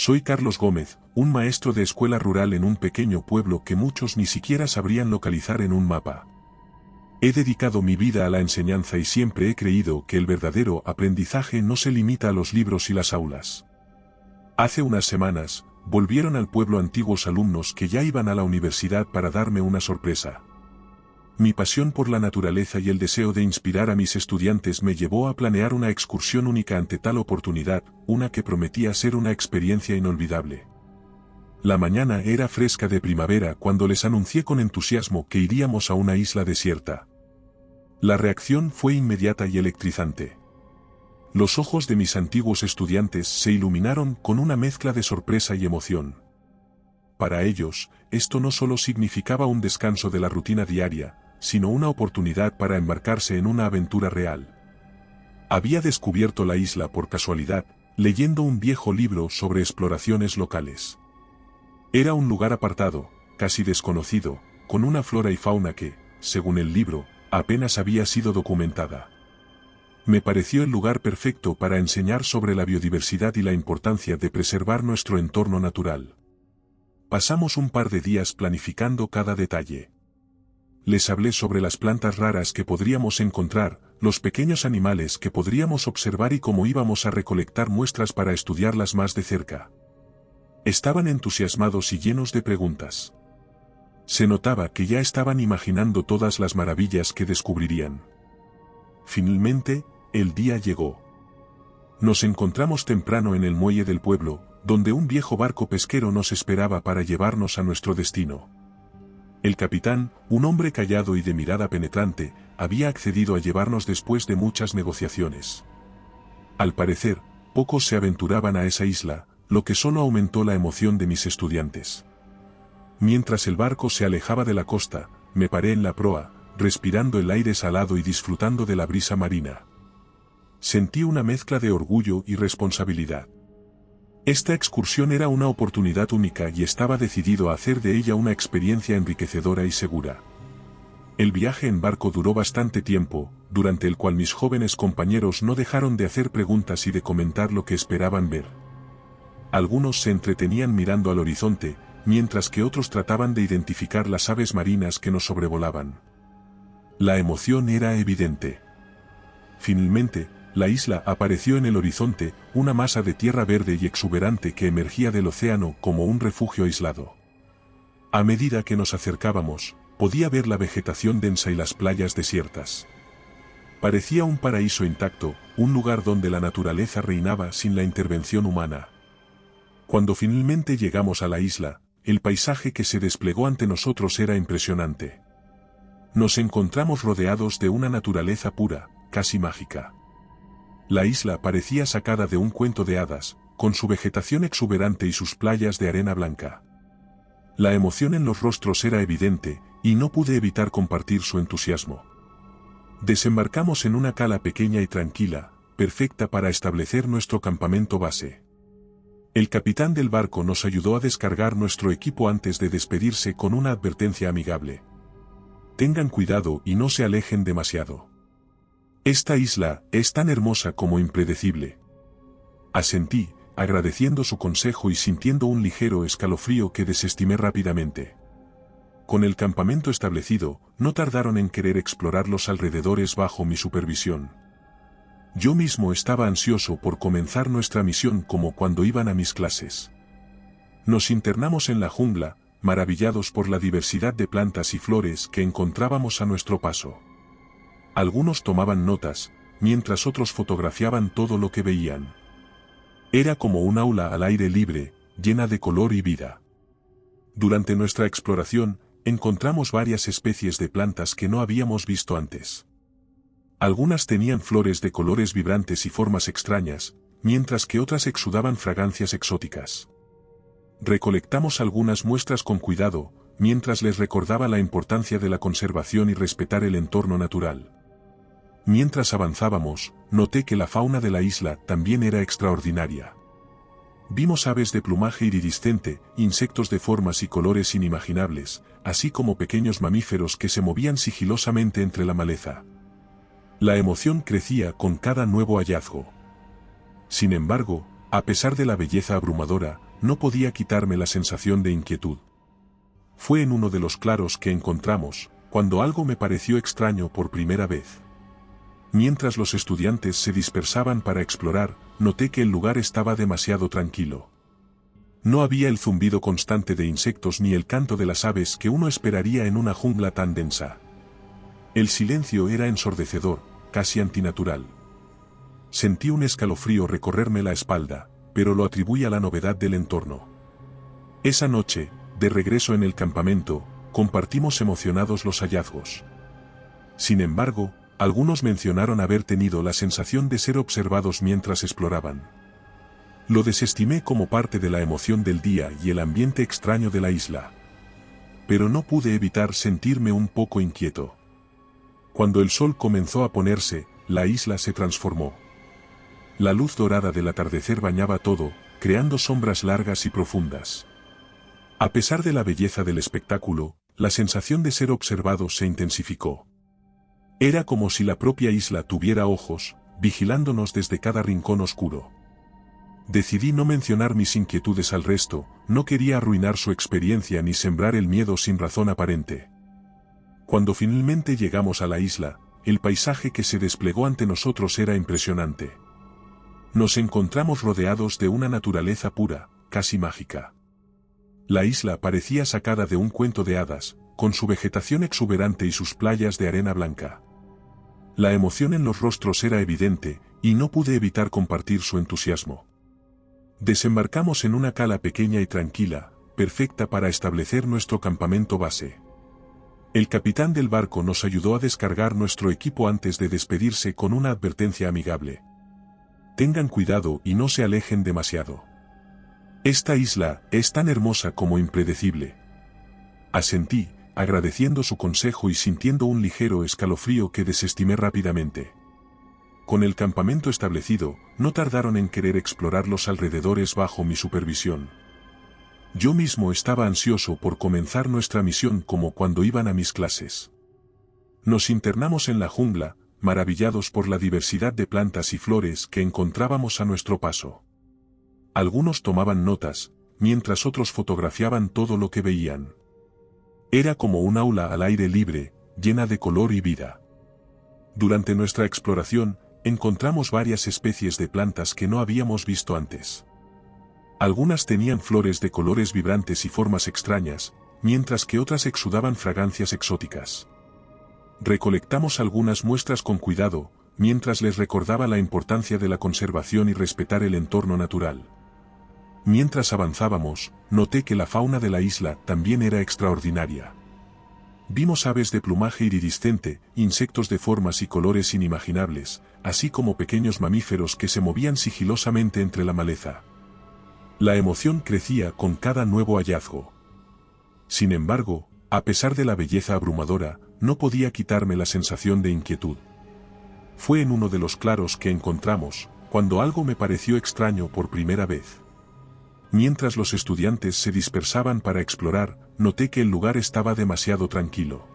Soy Carlos Gómez, un maestro de escuela rural en un pequeño pueblo que muchos ni siquiera sabrían localizar en un mapa. He dedicado mi vida a la enseñanza y siempre he creído que el verdadero aprendizaje no se limita a los libros y las aulas. Hace unas semanas, volvieron al pueblo antiguos alumnos que ya iban a la universidad para darme una sorpresa. Mi pasión por la naturaleza y el deseo de inspirar a mis estudiantes me llevó a planear una excursión única ante tal oportunidad, una que prometía ser una experiencia inolvidable. La mañana era fresca de primavera cuando les anuncié con entusiasmo que iríamos a una isla desierta. La reacción fue inmediata y electrizante. Los ojos de mis antiguos estudiantes se iluminaron con una mezcla de sorpresa y emoción. Para ellos, esto no solo significaba un descanso de la rutina diaria, sino una oportunidad para embarcarse en una aventura real. Había descubierto la isla por casualidad, leyendo un viejo libro sobre exploraciones locales. Era un lugar apartado, casi desconocido, con una flora y fauna que, según el libro, apenas había sido documentada. Me pareció el lugar perfecto para enseñar sobre la biodiversidad y la importancia de preservar nuestro entorno natural. Pasamos un par de días planificando cada detalle. Les hablé sobre las plantas raras que podríamos encontrar, los pequeños animales que podríamos observar y cómo íbamos a recolectar muestras para estudiarlas más de cerca. Estaban entusiasmados y llenos de preguntas. Se notaba que ya estaban imaginando todas las maravillas que descubrirían. Finalmente, el día llegó. Nos encontramos temprano en el muelle del pueblo, donde un viejo barco pesquero nos esperaba para llevarnos a nuestro destino. El capitán, un hombre callado y de mirada penetrante, había accedido a llevarnos después de muchas negociaciones. Al parecer, pocos se aventuraban a esa isla, lo que solo aumentó la emoción de mis estudiantes. Mientras el barco se alejaba de la costa, me paré en la proa, respirando el aire salado y disfrutando de la brisa marina. Sentí una mezcla de orgullo y responsabilidad. Esta excursión era una oportunidad única y estaba decidido a hacer de ella una experiencia enriquecedora y segura. El viaje en barco duró bastante tiempo, durante el cual mis jóvenes compañeros no dejaron de hacer preguntas y de comentar lo que esperaban ver. Algunos se entretenían mirando al horizonte, mientras que otros trataban de identificar las aves marinas que nos sobrevolaban. La emoción era evidente. Finalmente, la isla apareció en el horizonte, una masa de tierra verde y exuberante que emergía del océano como un refugio aislado. A medida que nos acercábamos, podía ver la vegetación densa y las playas desiertas. Parecía un paraíso intacto, un lugar donde la naturaleza reinaba sin la intervención humana. Cuando finalmente llegamos a la isla, el paisaje que se desplegó ante nosotros era impresionante. Nos encontramos rodeados de una naturaleza pura, casi mágica. La isla parecía sacada de un cuento de hadas, con su vegetación exuberante y sus playas de arena blanca. La emoción en los rostros era evidente, y no pude evitar compartir su entusiasmo. Desembarcamos en una cala pequeña y tranquila, perfecta para establecer nuestro campamento base. El capitán del barco nos ayudó a descargar nuestro equipo antes de despedirse con una advertencia amigable. Tengan cuidado y no se alejen demasiado. Esta isla es tan hermosa como impredecible. Asentí, agradeciendo su consejo y sintiendo un ligero escalofrío que desestimé rápidamente. Con el campamento establecido, no tardaron en querer explorar los alrededores bajo mi supervisión. Yo mismo estaba ansioso por comenzar nuestra misión como cuando iban a mis clases. Nos internamos en la jungla, maravillados por la diversidad de plantas y flores que encontrábamos a nuestro paso. Algunos tomaban notas, mientras otros fotografiaban todo lo que veían. Era como un aula al aire libre, llena de color y vida. Durante nuestra exploración, encontramos varias especies de plantas que no habíamos visto antes. Algunas tenían flores de colores vibrantes y formas extrañas, mientras que otras exudaban fragancias exóticas. Recolectamos algunas muestras con cuidado, mientras les recordaba la importancia de la conservación y respetar el entorno natural. Mientras avanzábamos, noté que la fauna de la isla también era extraordinaria. Vimos aves de plumaje iridiscente, insectos de formas y colores inimaginables, así como pequeños mamíferos que se movían sigilosamente entre la maleza. La emoción crecía con cada nuevo hallazgo. Sin embargo, A pesar de la belleza abrumadora, no podía quitarme la sensación de inquietud. Fue en uno de los claros que encontramos, cuando algo me pareció extraño por primera vez. Mientras los estudiantes se dispersaban para explorar, noté que el lugar estaba demasiado tranquilo. No había el zumbido constante de insectos ni el canto de las aves que uno esperaría en una jungla tan densa. El silencio era ensordecedor, casi antinatural. Sentí un escalofrío recorrerme la espalda, pero lo atribuí a la novedad del entorno. Esa noche, de regreso en el campamento, compartimos emocionados los hallazgos. Sin embargo, algunos mencionaron haber tenido la sensación de ser observados mientras exploraban. Lo desestimé como parte de la emoción del día y el ambiente extraño de la isla. Pero no pude evitar sentirme un poco inquieto. Cuando el sol comenzó a ponerse, la isla se transformó. La luz dorada del atardecer bañaba todo, creando sombras largas y profundas. A pesar de la belleza del espectáculo, la sensación de ser observado se intensificó. Era como si la propia isla tuviera ojos, vigilándonos desde cada rincón oscuro. Decidí no mencionar mis inquietudes al resto, no quería arruinar su experiencia ni sembrar el miedo sin razón aparente. Cuando finalmente llegamos a la isla, el paisaje que se desplegó ante nosotros era impresionante. Nos encontramos rodeados de una naturaleza pura, casi mágica. La isla parecía sacada de un cuento de hadas, con su vegetación exuberante y sus playas de arena blanca. La emoción en los rostros era evidente, y no pude evitar compartir su entusiasmo. Desembarcamos en una cala pequeña y tranquila, perfecta para establecer nuestro campamento base. El capitán del barco nos ayudó a descargar nuestro equipo antes de despedirse con una advertencia amigable. Tengan cuidado y no se alejen demasiado. Esta isla es tan hermosa como impredecible. Asentí, agradeciendo su consejo y sintiendo un ligero escalofrío que desestimé rápidamente. Con el campamento establecido, no tardaron en querer explorar los alrededores bajo mi supervisión. Yo mismo estaba ansioso por comenzar nuestra misión como cuando iban a mis clases. Nos internamos en la jungla, maravillados por la diversidad de plantas y flores que encontrábamos a nuestro paso. Algunos tomaban notas, mientras otros fotografiaban todo lo que veían. Era como un aula al aire libre, llena de color y vida. Durante nuestra exploración, encontramos varias especies de plantas que no habíamos visto antes. Algunas tenían flores de colores vibrantes y formas extrañas, mientras que otras exudaban fragancias exóticas. Recolectamos algunas muestras con cuidado, mientras les recordaba la importancia de la conservación y respetar el entorno natural. Mientras avanzábamos, noté que la fauna de la isla también era extraordinaria. Vimos aves de plumaje iridiscente, insectos de formas y colores inimaginables, así como pequeños mamíferos que se movían sigilosamente entre la maleza. La emoción crecía con cada nuevo hallazgo. Sin embargo, a pesar de la belleza abrumadora, no podía quitarme la sensación de inquietud. Fue en uno de los claros que encontramos, cuando algo me pareció extraño por primera vez. Mientras los estudiantes se dispersaban para explorar, noté que el lugar estaba demasiado tranquilo.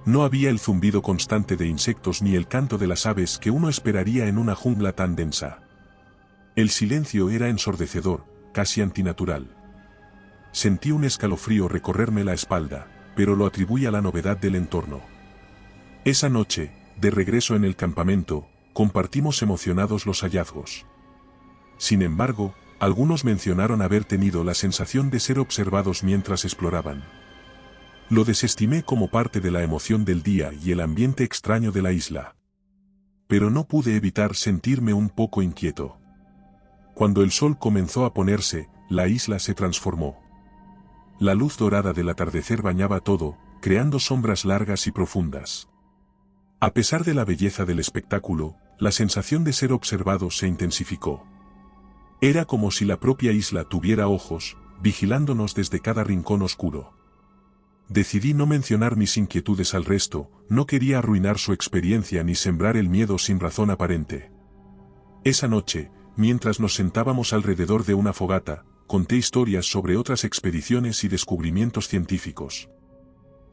No había el zumbido constante de insectos ni el canto de las aves que uno esperaría en una jungla tan densa. El silencio era ensordecedor, casi antinatural. Sentí un escalofrío recorrerme la espalda, pero lo atribuí a la novedad del entorno. Esa noche, de regreso en el campamento, compartimos emocionados los hallazgos. Sin embargo, algunos mencionaron haber tenido la sensación de ser observados mientras exploraban. Lo desestimé como parte de la emoción del día y el ambiente extraño de la isla. Pero no pude evitar sentirme un poco inquieto. Cuando el sol comenzó a ponerse, la isla se transformó. La luz dorada del atardecer bañaba todo, creando sombras largas y profundas. A pesar de la belleza del espectáculo, la sensación de ser observado se intensificó. Era como si la propia isla tuviera ojos, vigilándonos desde cada rincón oscuro. Decidí no mencionar mis inquietudes al resto, no quería arruinar su experiencia ni sembrar el miedo sin razón aparente. Esa noche, mientras nos sentábamos alrededor de una fogata, conté historias sobre otras expediciones y descubrimientos científicos.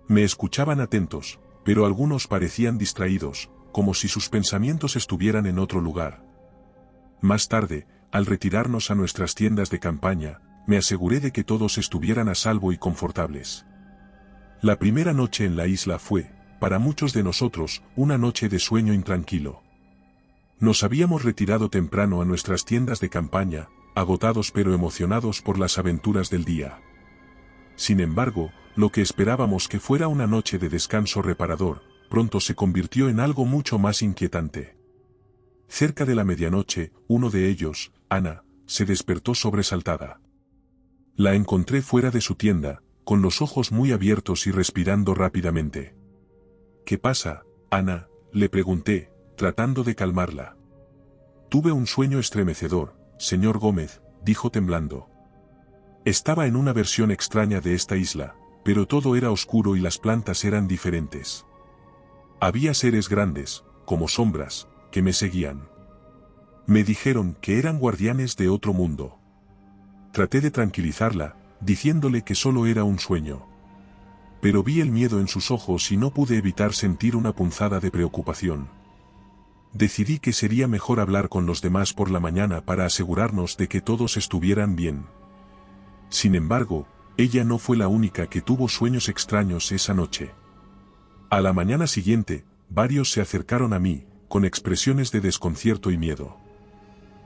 Me escuchaban atentos, pero algunos parecían distraídos, como si sus pensamientos estuvieran en otro lugar. Más tarde, al retirarnos a nuestras tiendas de campaña, me aseguré de que todos estuvieran a salvo y confortables. La primera noche en la isla fue, para muchos de nosotros, una noche de sueño intranquilo. Nos habíamos retirado temprano a nuestras tiendas de campaña, agotados pero emocionados por las aventuras del día. Sin embargo, lo que esperábamos que fuera una noche de descanso reparador, pronto se convirtió en algo mucho más inquietante. Cerca de la medianoche, uno de ellos, Ana, se despertó sobresaltada. La encontré fuera de su tienda, con los ojos muy abiertos y respirando rápidamente. «¿Qué pasa, Ana?», le pregunté, tratando de calmarla. «Tuve un sueño estremecedor, señor Gómez», dijo temblando. Estaba en una versión extraña de esta isla, pero todo era oscuro y las plantas eran diferentes. Había seres grandes, como sombras, que me seguían. Me dijeron que eran guardianes de otro mundo. Traté de tranquilizarla, diciéndole que solo era un sueño. Pero vi el miedo en sus ojos y no pude evitar sentir una punzada de preocupación. Decidí que sería mejor hablar con los demás por la mañana para asegurarnos de que todos estuvieran bien. Sin embargo, ella no fue la única que tuvo sueños extraños esa noche. A la mañana siguiente, varios se acercaron a mí, con expresiones de desconcierto y miedo.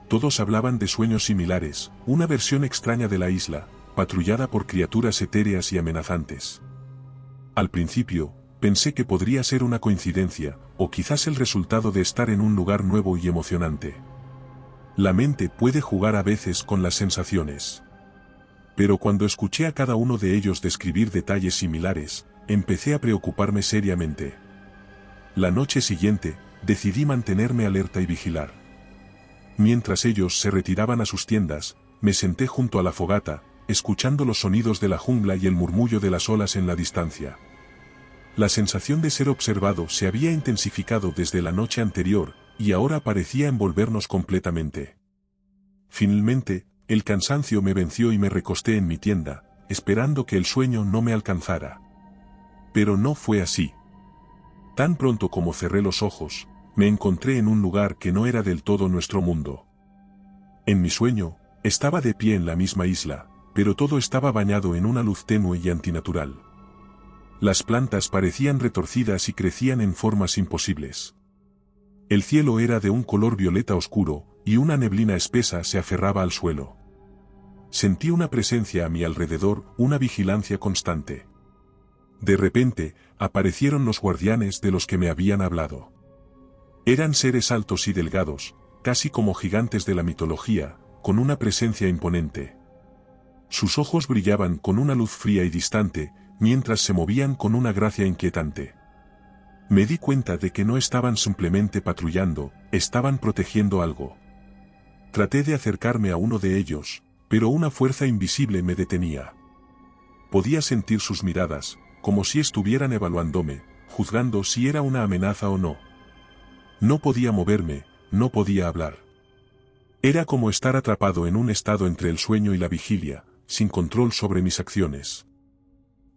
Todos hablaban de sueños similares, una versión extraña de la isla, patrullada por criaturas etéreas y amenazantes. Al principio, pensé que podría ser una coincidencia, o quizás el resultado de estar en un lugar nuevo y emocionante. La mente puede jugar a veces con las sensaciones. Pero cuando escuché a cada uno de ellos describir detalles similares, empecé a preocuparme seriamente. La noche siguiente, decidí mantenerme alerta y vigilar. Mientras ellos se retiraban a sus tiendas, me senté junto a la fogata, escuchando los sonidos de la jungla y el murmullo de las olas en la distancia. La sensación de ser observado se había intensificado desde la noche anterior, y ahora parecía envolvernos completamente. Finalmente, el cansancio me venció y me recosté en mi tienda, esperando que el sueño no me alcanzara. Pero no fue así. Tan pronto como cerré los ojos, me encontré en un lugar que no era del todo nuestro mundo. En mi sueño, estaba de pie en la misma isla, pero todo estaba bañado en una luz tenue y antinatural. Las plantas parecían retorcidas y crecían en formas imposibles. El cielo era de un color violeta oscuro, y una neblina espesa se aferraba al suelo. Sentí una presencia a mi alrededor, una vigilancia constante. De repente, aparecieron los guardianes de los que me habían hablado. Eran seres altos y delgados, casi como gigantes de la mitología, con una presencia imponente. Sus ojos brillaban con una luz fría y distante, mientras se movían con una gracia inquietante. Me di cuenta de que no estaban simplemente patrullando, estaban protegiendo algo. Traté de acercarme a uno de ellos, pero una fuerza invisible me detenía. Podía sentir sus miradas, como si estuvieran evaluándome, juzgando si era una amenaza o no. No podía moverme, no podía hablar. Era como estar atrapado en un estado entre el sueño y la vigilia, sin control sobre mis acciones.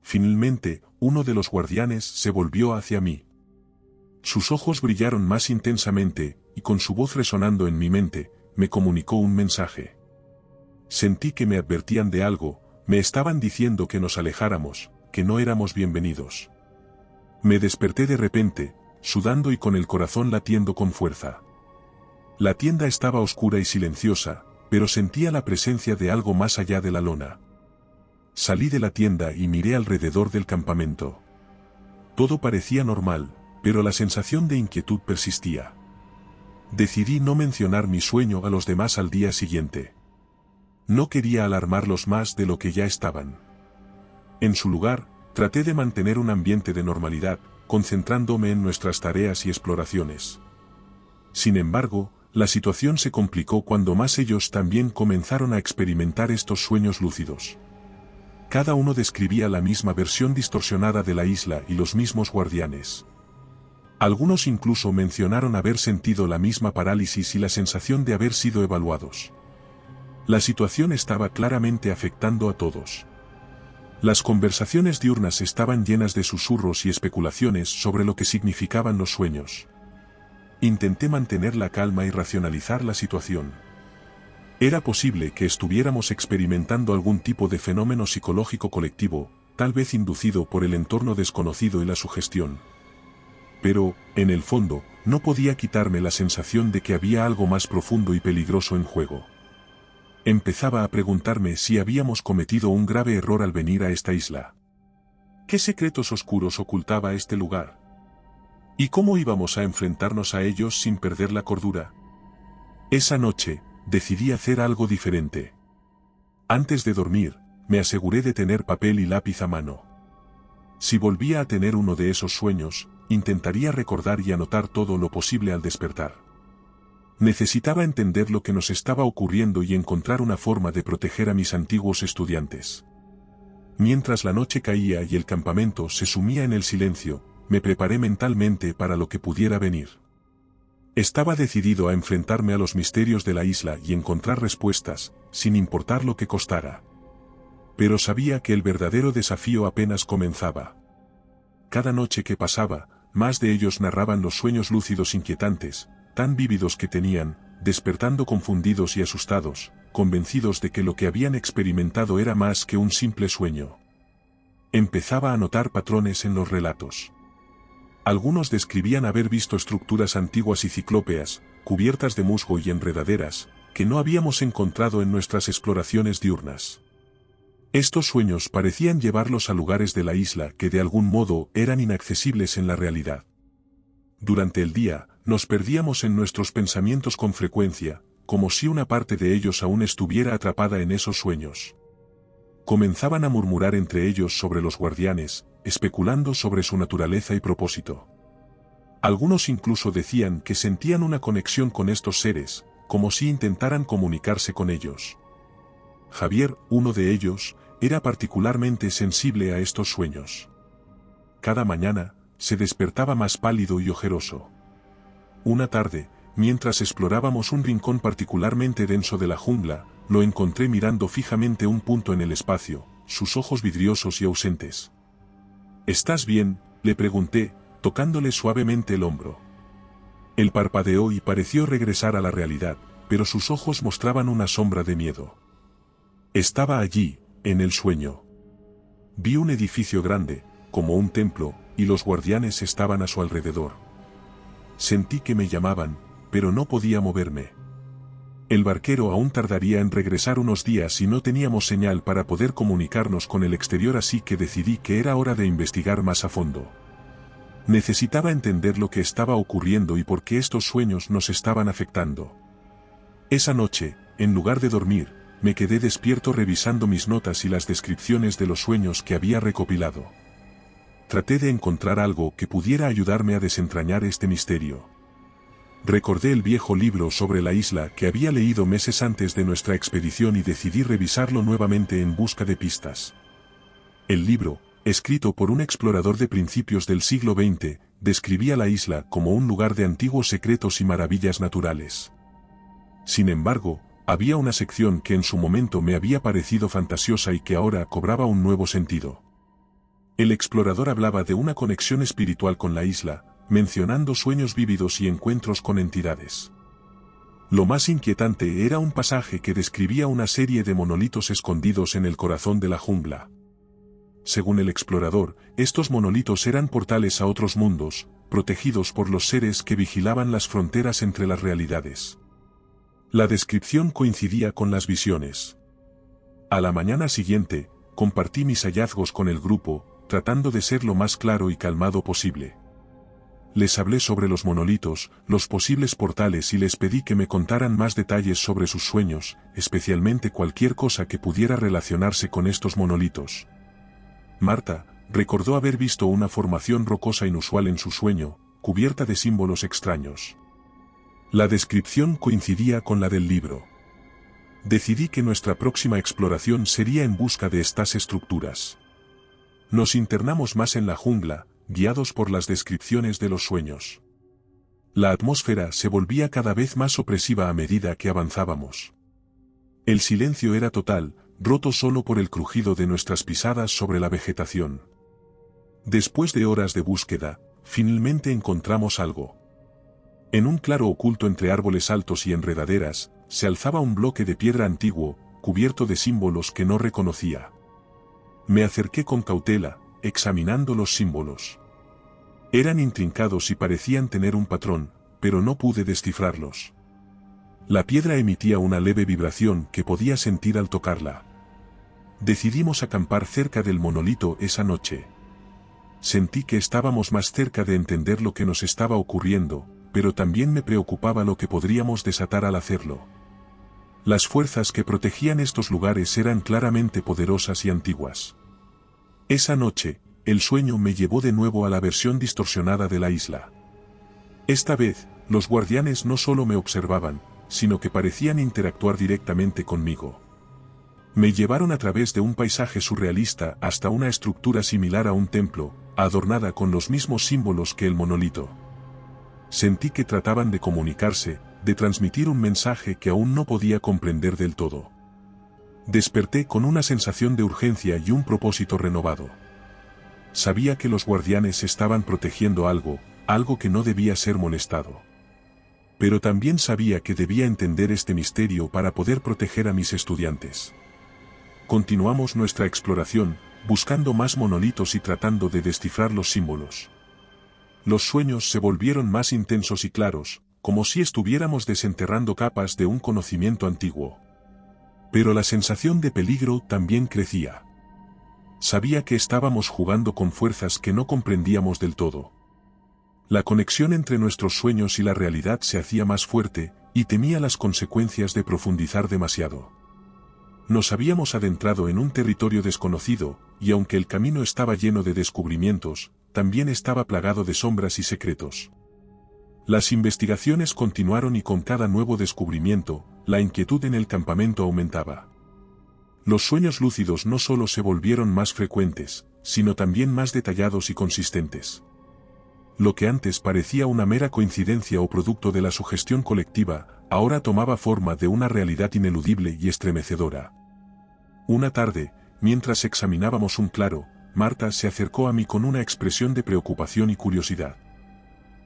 Finalmente, uno de los guardianes se volvió hacia mí. Sus ojos brillaron más intensamente, y con su voz resonando en mi mente, me comunicó un mensaje. Sentí que me advertían de algo, me estaban diciendo que nos alejáramos, que no éramos bienvenidos. Me desperté de repente, sudando y con el corazón latiendo con fuerza. La tienda estaba oscura y silenciosa, pero sentía la presencia de algo más allá de la lona. Salí de la tienda y miré alrededor del campamento. Todo parecía normal, pero la sensación de inquietud persistía. Decidí no mencionar mi sueño a los demás al día siguiente. No quería alarmarlos más de lo que ya estaban. En su lugar, traté de mantener un ambiente de normalidad, concentrándome en nuestras tareas y exploraciones. Sin embargo, la situación se complicó cuando más ellos también comenzaron a experimentar estos sueños lúcidos. Cada uno describía la misma versión distorsionada de la isla y los mismos guardianes. Algunos incluso mencionaron haber sentido la misma parálisis y la sensación de haber sido evaluados. La situación estaba claramente afectando a todos. Las conversaciones diurnas estaban llenas de susurros y especulaciones sobre lo que significaban los sueños. Intenté mantener la calma y racionalizar la situación. Era posible que estuviéramos experimentando algún tipo de fenómeno psicológico colectivo, tal vez inducido por el entorno desconocido y la sugestión. Pero, en el fondo, no podía quitarme la sensación de que había algo más profundo y peligroso en juego. Empezaba a preguntarme si habíamos cometido un grave error al venir a esta isla. ¿Qué secretos oscuros ocultaba este lugar? ¿Y cómo íbamos a enfrentarnos a ellos sin perder la cordura? Esa noche, decidí hacer algo diferente. Antes de dormir, me aseguré de tener papel y lápiz a mano. Si volvía a tener uno de esos sueños, intentaría recordar y anotar todo lo posible al despertar. Necesitaba entender lo que nos estaba ocurriendo y encontrar una forma de proteger a mis antiguos estudiantes. Mientras la noche caía y el campamento se sumía en el silencio, me preparé mentalmente para lo que pudiera venir. Estaba decidido a enfrentarme a los misterios de la isla y encontrar respuestas, sin importar lo que costara. Pero sabía que el verdadero desafío apenas comenzaba. Cada noche que pasaba, más de ellos narraban los sueños lúcidos inquietantes, tan vívidos que tenían, despertando confundidos y asustados, convencidos de que lo que habían experimentado era más que un simple sueño. Empezaba a notar patrones en los relatos. Algunos describían haber visto estructuras antiguas y ciclópeas, cubiertas de musgo y enredaderas, que no habíamos encontrado en nuestras exploraciones diurnas. Estos sueños parecían llevarlos a lugares de la isla que de algún modo eran inaccesibles en la realidad. Durante el día, nos perdíamos en nuestros pensamientos con frecuencia, como si una parte de ellos aún estuviera atrapada en esos sueños. Comenzaban a murmurar entre ellos sobre los guardianes, especulando sobre su naturaleza y propósito. Algunos incluso decían que sentían una conexión con estos seres, como si intentaran comunicarse con ellos. Javier, uno de ellos, era particularmente sensible a estos sueños. Cada mañana, se despertaba más pálido y ojeroso. Una tarde, mientras explorábamos un rincón particularmente denso de la jungla, lo encontré mirando fijamente un punto en el espacio, sus ojos vidriosos y ausentes. ¿Estás bien?, le pregunté, tocándole suavemente el hombro. Él parpadeó y pareció regresar a la realidad, pero sus ojos mostraban una sombra de miedo. Estaba allí, en el sueño. Vi un edificio grande, como un templo, y los guardianes estaban a su alrededor. Sentí que me llamaban, pero no podía moverme. El barquero aún tardaría en regresar unos días y no teníamos señal para poder comunicarnos con el exterior, así que decidí que era hora de investigar más a fondo. Necesitaba entender lo que estaba ocurriendo y por qué estos sueños nos estaban afectando. Esa noche, en lugar de dormir, me quedé despierto revisando mis notas y las descripciones de los sueños que había recopilado. Traté de encontrar algo que pudiera ayudarme a desentrañar este misterio. Recordé el viejo libro sobre la isla que había leído meses antes de nuestra expedición y decidí revisarlo nuevamente en busca de pistas. El libro, escrito por un explorador de principios del siglo XX, describía la isla como un lugar de antiguos secretos y maravillas naturales. Sin embargo, había una sección que en su momento me había parecido fantasiosa y que ahora cobraba un nuevo sentido. El explorador hablaba de una conexión espiritual con la isla, mencionando sueños vívidos y encuentros con entidades. Lo más inquietante era un pasaje que describía una serie de monolitos escondidos en el corazón de la jungla. Según el explorador, estos monolitos eran portales a otros mundos, protegidos por los seres que vigilaban las fronteras entre las realidades. La descripción coincidía con las visiones. A la mañana siguiente, compartí mis hallazgos con el grupo, tratando de ser lo más claro y calmado posible. Les hablé sobre los monolitos, los posibles portales y les pedí que me contaran más detalles sobre sus sueños, especialmente cualquier cosa que pudiera relacionarse con estos monolitos. Marta recordó haber visto una formación rocosa inusual en su sueño, cubierta de símbolos extraños. La descripción coincidía con la del libro. Decidí que nuestra próxima exploración sería en busca de estas estructuras. Nos internamos más en la jungla, guiados por las descripciones de los sueños. La atmósfera se volvía cada vez más opresiva a medida que avanzábamos. El silencio era total, roto solo por el crujido de nuestras pisadas sobre la vegetación. Después de horas de búsqueda, finalmente encontramos algo. En un claro oculto entre árboles altos y enredaderas, se alzaba un bloque de piedra antiguo, cubierto de símbolos que no reconocía. Me acerqué con cautela, examinando los símbolos. Eran intrincados y parecían tener un patrón, pero no pude descifrarlos. La piedra emitía una leve vibración que podía sentir al tocarla. Decidimos acampar cerca del monolito esa noche. Sentí que estábamos más cerca de entender lo que nos estaba ocurriendo, pero también me preocupaba lo que podríamos desatar al hacerlo. Las fuerzas que protegían estos lugares eran claramente poderosas y antiguas. Esa noche, el sueño me llevó de nuevo a la versión distorsionada de la isla. Esta vez, los guardianes no solo me observaban, sino que parecían interactuar directamente conmigo. Me llevaron a través de un paisaje surrealista hasta una estructura similar a un templo, adornada con los mismos símbolos que el monolito. Sentí que trataban de comunicarse, de transmitir un mensaje que aún no podía comprender del todo. Desperté con una sensación de urgencia y un propósito renovado. Sabía que los guardianes estaban protegiendo algo que no debía ser molestado. Pero también sabía que debía entender este misterio para poder proteger a mis estudiantes. Continuamos nuestra exploración, buscando más monolitos y tratando de descifrar los símbolos. Los sueños se volvieron más intensos y claros, como si estuviéramos desenterrando capas de un conocimiento antiguo. Pero la sensación de peligro también crecía. Sabía que estábamos jugando con fuerzas que no comprendíamos del todo. La conexión entre nuestros sueños y la realidad se hacía más fuerte, y temía las consecuencias de profundizar demasiado. Nos habíamos adentrado en un territorio desconocido, y aunque el camino estaba lleno de descubrimientos, también estaba plagado de sombras y secretos. Las investigaciones continuaron y con cada nuevo descubrimiento, la inquietud en el campamento aumentaba. Los sueños lúcidos no solo se volvieron más frecuentes, sino también más detallados y consistentes. Lo que antes parecía una mera coincidencia o producto de la sugestión colectiva, ahora tomaba forma de una realidad ineludible y estremecedora. Una tarde, mientras examinábamos un claro, Marta se acercó a mí con una expresión de preocupación y curiosidad.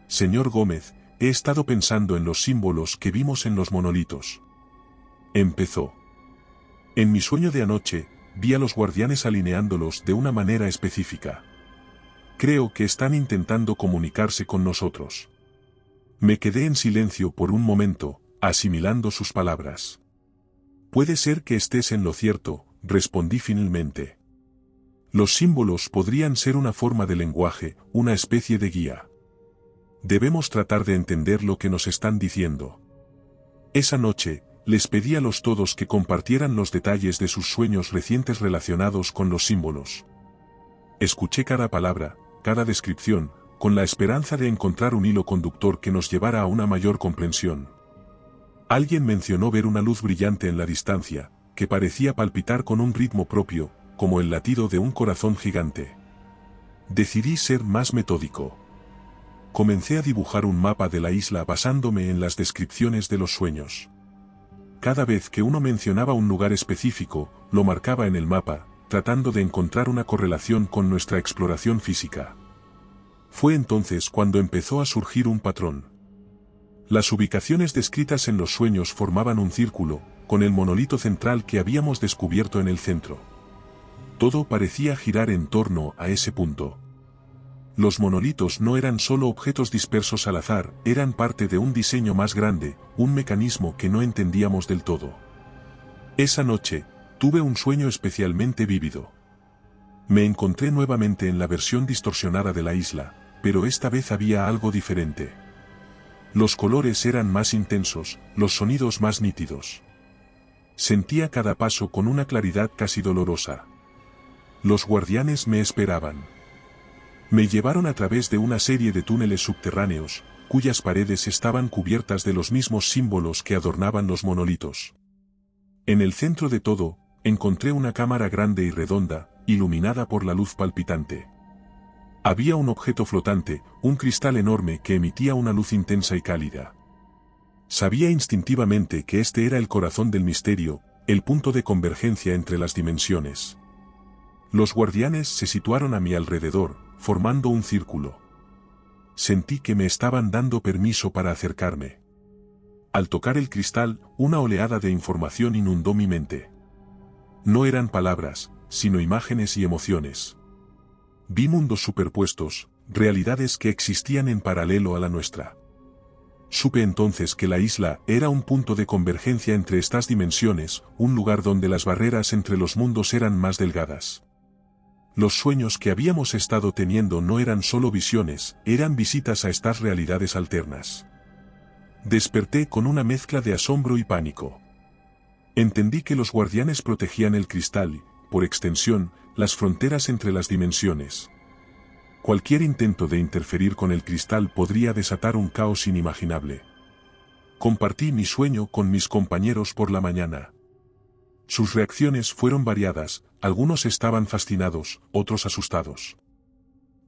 «Señor Gómez, he estado pensando en los símbolos que vimos en los monolitos». Empezó. En mi sueño de anoche, vi a los guardianes alineándolos de una manera específica. Creo que están intentando comunicarse con nosotros. Me quedé en silencio por un momento, asimilando sus palabras. Puede ser que estés en lo cierto, respondí finalmente. Los símbolos podrían ser una forma de lenguaje, una especie de guía. Debemos tratar de entender lo que nos están diciendo. Esa noche, les pedí a los todos que compartieran los detalles de sus sueños recientes relacionados con los símbolos. Escuché cada palabra, cada descripción, con la esperanza de encontrar un hilo conductor que nos llevara a una mayor comprensión. Alguien mencionó ver una luz brillante en la distancia, que parecía palpitar con un ritmo propio, como el latido de un corazón gigante. Decidí ser más metódico. Comencé a dibujar un mapa de la isla basándome en las descripciones de los sueños. Cada vez que uno mencionaba un lugar específico, lo marcaba en el mapa, tratando de encontrar una correlación con nuestra exploración física. Fue entonces cuando empezó a surgir un patrón. Las ubicaciones descritas en los sueños formaban un círculo, con el monolito central que habíamos descubierto en el centro. Todo parecía girar en torno a ese punto. Los monolitos no eran solo objetos dispersos al azar, eran parte de un diseño más grande, un mecanismo que no entendíamos del todo. Esa noche, tuve un sueño especialmente vívido. Me encontré nuevamente en la versión distorsionada de la isla, pero esta vez había algo diferente. Los colores eran más intensos, los sonidos más nítidos. Sentía cada paso con una claridad casi dolorosa. Los guardianes me esperaban. Me llevaron a través de una serie de túneles subterráneos, cuyas paredes estaban cubiertas de los mismos símbolos que adornaban los monolitos. En el centro de todo, encontré una cámara grande y redonda, iluminada por la luz palpitante. Había un objeto flotante, un cristal enorme que emitía una luz intensa y cálida. Sabía instintivamente que este era el corazón del misterio, el punto de convergencia entre las dimensiones. Los guardianes se situaron a mi alrededor, formando un círculo. Sentí que me estaban dando permiso para acercarme. Al tocar el cristal, una oleada de información inundó mi mente. No eran palabras, sino imágenes y emociones. Vi mundos superpuestos, realidades que existían en paralelo a la nuestra. Supe entonces que la isla era un punto de convergencia entre estas dimensiones, un lugar donde las barreras entre los mundos eran más delgadas. Los sueños que habíamos estado teniendo no eran solo visiones, eran visitas a estas realidades alternas. Desperté con una mezcla de asombro y pánico. Entendí que los guardianes protegían el cristal y, por extensión, las fronteras entre las dimensiones. Cualquier intento de interferir con el cristal podría desatar un caos inimaginable. Compartí mi sueño con mis compañeros por la mañana. Sus reacciones fueron variadas, algunos estaban fascinados, otros asustados.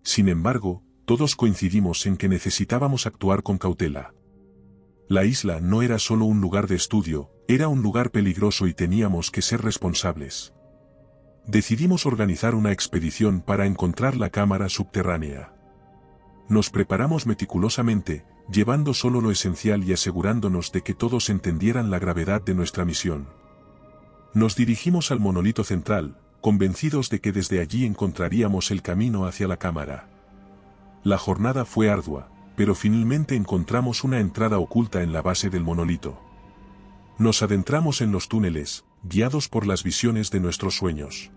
Sin embargo, todos coincidimos en que necesitábamos actuar con cautela. La isla no era solo un lugar de estudio, era un lugar peligroso y teníamos que ser responsables. Decidimos organizar una expedición para encontrar la cámara subterránea. Nos preparamos meticulosamente, llevando solo lo esencial y asegurándonos de que todos entendieran la gravedad de nuestra misión. Nos dirigimos al monolito central, convencidos de que desde allí encontraríamos el camino hacia la cámara. La jornada fue ardua, pero finalmente encontramos una entrada oculta en la base del monolito. Nos adentramos en los túneles, guiados por las visiones de nuestros sueños.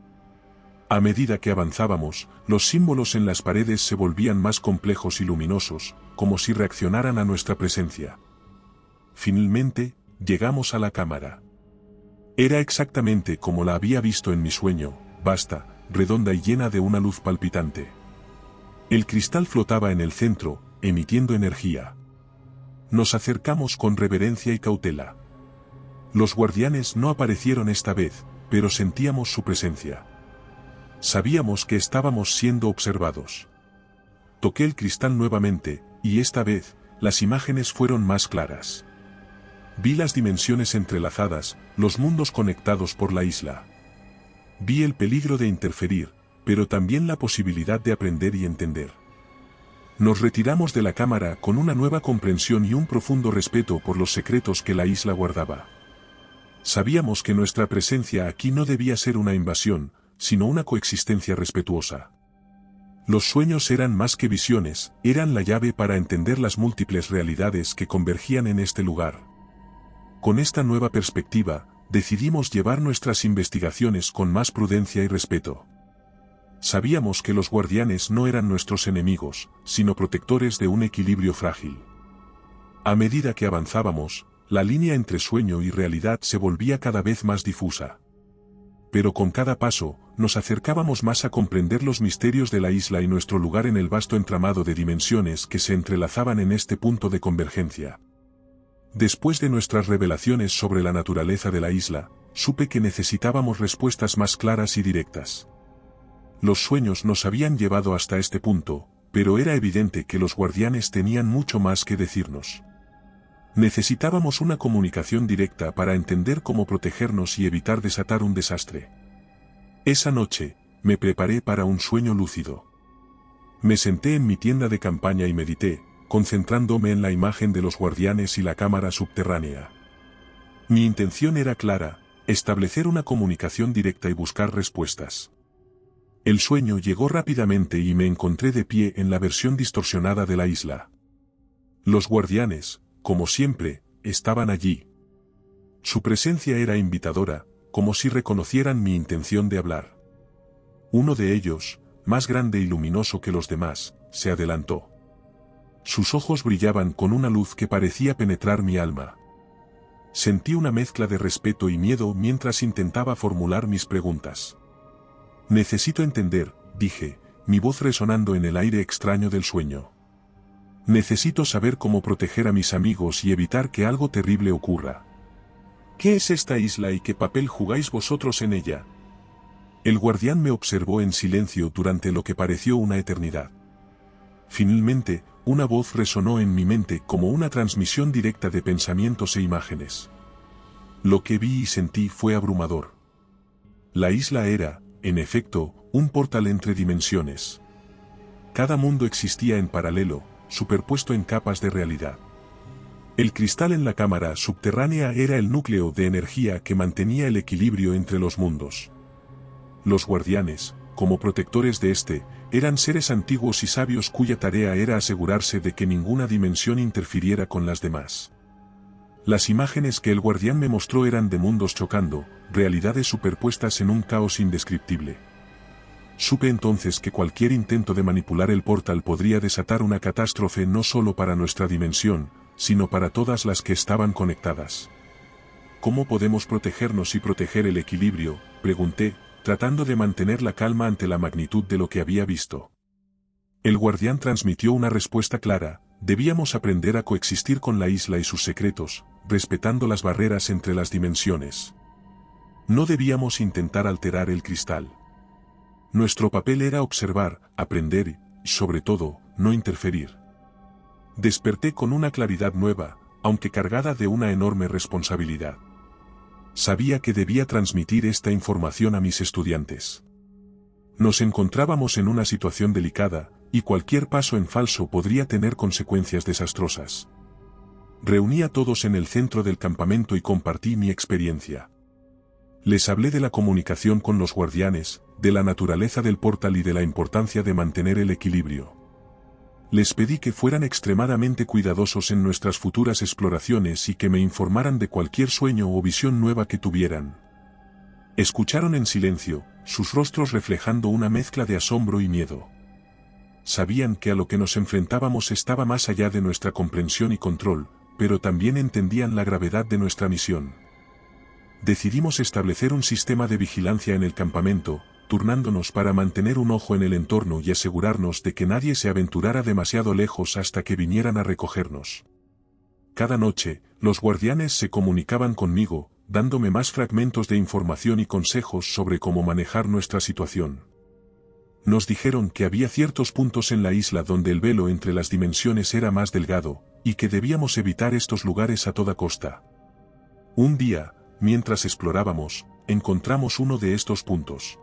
A medida que avanzábamos, los símbolos en las paredes se volvían más complejos y luminosos, como si reaccionaran a nuestra presencia. Finalmente, llegamos a la cámara. Era exactamente como la había visto en mi sueño, vasta, redonda y llena de una luz palpitante. El cristal flotaba en el centro, emitiendo energía. Nos acercamos con reverencia y cautela. Los guardianes no aparecieron esta vez, pero sentíamos su presencia. Sabíamos que estábamos siendo observados. Toqué el cristal nuevamente, y esta vez, las imágenes fueron más claras. Vi las dimensiones entrelazadas, los mundos conectados por la isla. Vi el peligro de interferir, pero también la posibilidad de aprender y entender. Nos retiramos de la cámara con una nueva comprensión y un profundo respeto por los secretos que la isla guardaba. Sabíamos que nuestra presencia aquí no debía ser una invasión, sino una coexistencia respetuosa. Los sueños eran más que visiones, eran la llave para entender las múltiples realidades que convergían en este lugar. Con esta nueva perspectiva, decidimos llevar nuestras investigaciones con más prudencia y respeto. Sabíamos que los guardianes no eran nuestros enemigos, sino protectores de un equilibrio frágil. A medida que avanzábamos, la línea entre sueño y realidad se volvía cada vez más difusa. Pero con cada paso, nos acercábamos más a comprender los misterios de la isla y nuestro lugar en el vasto entramado de dimensiones que se entrelazaban en este punto de convergencia. Después de nuestras revelaciones sobre la naturaleza de la isla, supe que necesitábamos respuestas más claras y directas. Los sueños nos habían llevado hasta este punto, pero era evidente que los guardianes tenían mucho más que decirnos. Necesitábamos una comunicación directa para entender cómo protegernos y evitar desatar un desastre. Esa noche, me preparé para un sueño lúcido. Me senté en mi tienda de campaña y medité, concentrándome en la imagen de los guardianes y la cámara subterránea. Mi intención era clara, establecer una comunicación directa y buscar respuestas. El sueño llegó rápidamente y me encontré de pie en la versión distorsionada de la isla. Los guardianes, como siempre, estaban allí. Su presencia era invitadora, como si reconocieran mi intención de hablar. Uno de ellos, más grande y luminoso que los demás, se adelantó. Sus ojos brillaban con una luz que parecía penetrar mi alma. Sentí una mezcla de respeto y miedo mientras intentaba formular mis preguntas. Necesito entender, dije, mi voz resonando en el aire extraño del sueño. Necesito saber cómo proteger a mis amigos y evitar que algo terrible ocurra. ¿Qué es esta isla y qué papel jugáis vosotros en ella? El guardián me observó en silencio durante lo que pareció una eternidad. Finalmente, una voz resonó en mi mente como una transmisión directa de pensamientos e imágenes. Lo que vi y sentí fue abrumador. La isla era, en efecto, un portal entre dimensiones. Cada mundo existía en paralelo, superpuesto en capas de realidad. El cristal en la cámara subterránea era el núcleo de energía que mantenía el equilibrio entre los mundos. Los guardianes, como protectores de este, eran seres antiguos y sabios cuya tarea era asegurarse de que ninguna dimensión interfiriera con las demás. Las imágenes que el guardián me mostró eran de mundos chocando, realidades superpuestas en un caos indescriptible. Supe entonces que cualquier intento de manipular el portal podría desatar una catástrofe no solo para nuestra dimensión, sino para todas las que estaban conectadas. ¿Cómo podemos protegernos y proteger el equilibrio?, pregunté, tratando de mantener la calma ante la magnitud de lo que había visto. El guardián transmitió una respuesta clara: debíamos aprender a coexistir con la isla y sus secretos, respetando las barreras entre las dimensiones. No debíamos intentar alterar el cristal. Nuestro papel era observar, aprender y, sobre todo, no interferir. Desperté con una claridad nueva, aunque cargada de una enorme responsabilidad. Sabía que debía transmitir esta información a mis estudiantes. Nos encontrábamos en una situación delicada, y cualquier paso en falso podría tener consecuencias desastrosas. Reuní a todos en el centro del campamento y compartí mi experiencia. Les hablé de la comunicación con los guardianes, de la naturaleza del portal y de la importancia de mantener el equilibrio. Les pedí que fueran extremadamente cuidadosos en nuestras futuras exploraciones y que me informaran de cualquier sueño o visión nueva que tuvieran. Escucharon en silencio, sus rostros reflejando una mezcla de asombro y miedo. Sabían que a lo que nos enfrentábamos estaba más allá de nuestra comprensión y control, pero también entendían la gravedad de nuestra misión. Decidimos establecer un sistema de vigilancia en el campamento, turnándonos para mantener un ojo en el entorno y asegurarnos de que nadie se aventurara demasiado lejos hasta que vinieran a recogernos. Cada noche, los guardianes se comunicaban conmigo, dándome más fragmentos de información y consejos sobre cómo manejar nuestra situación. Nos dijeron que había ciertos puntos en la isla donde el velo entre las dimensiones era más delgado, y que debíamos evitar estos lugares a toda costa. Un día, mientras explorábamos, encontramos uno de estos puntos.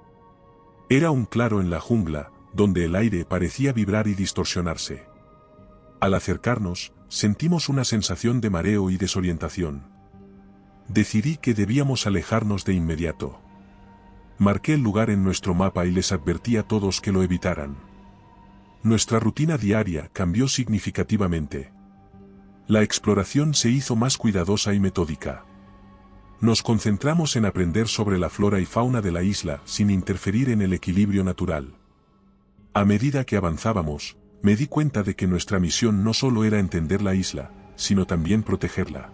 Era un claro en la jungla, donde el aire parecía vibrar y distorsionarse. Al acercarnos, sentimos una sensación de mareo y desorientación. Decidí que debíamos alejarnos de inmediato. Marqué el lugar en nuestro mapa y les advertí a todos que lo evitaran. Nuestra rutina diaria cambió significativamente. La exploración se hizo más cuidadosa y metódica. Nos concentramos en aprender sobre la flora y fauna de la isla sin interferir en el equilibrio natural. A medida que avanzábamos, me di cuenta de que nuestra misión no solo era entender la isla, sino también protegerla.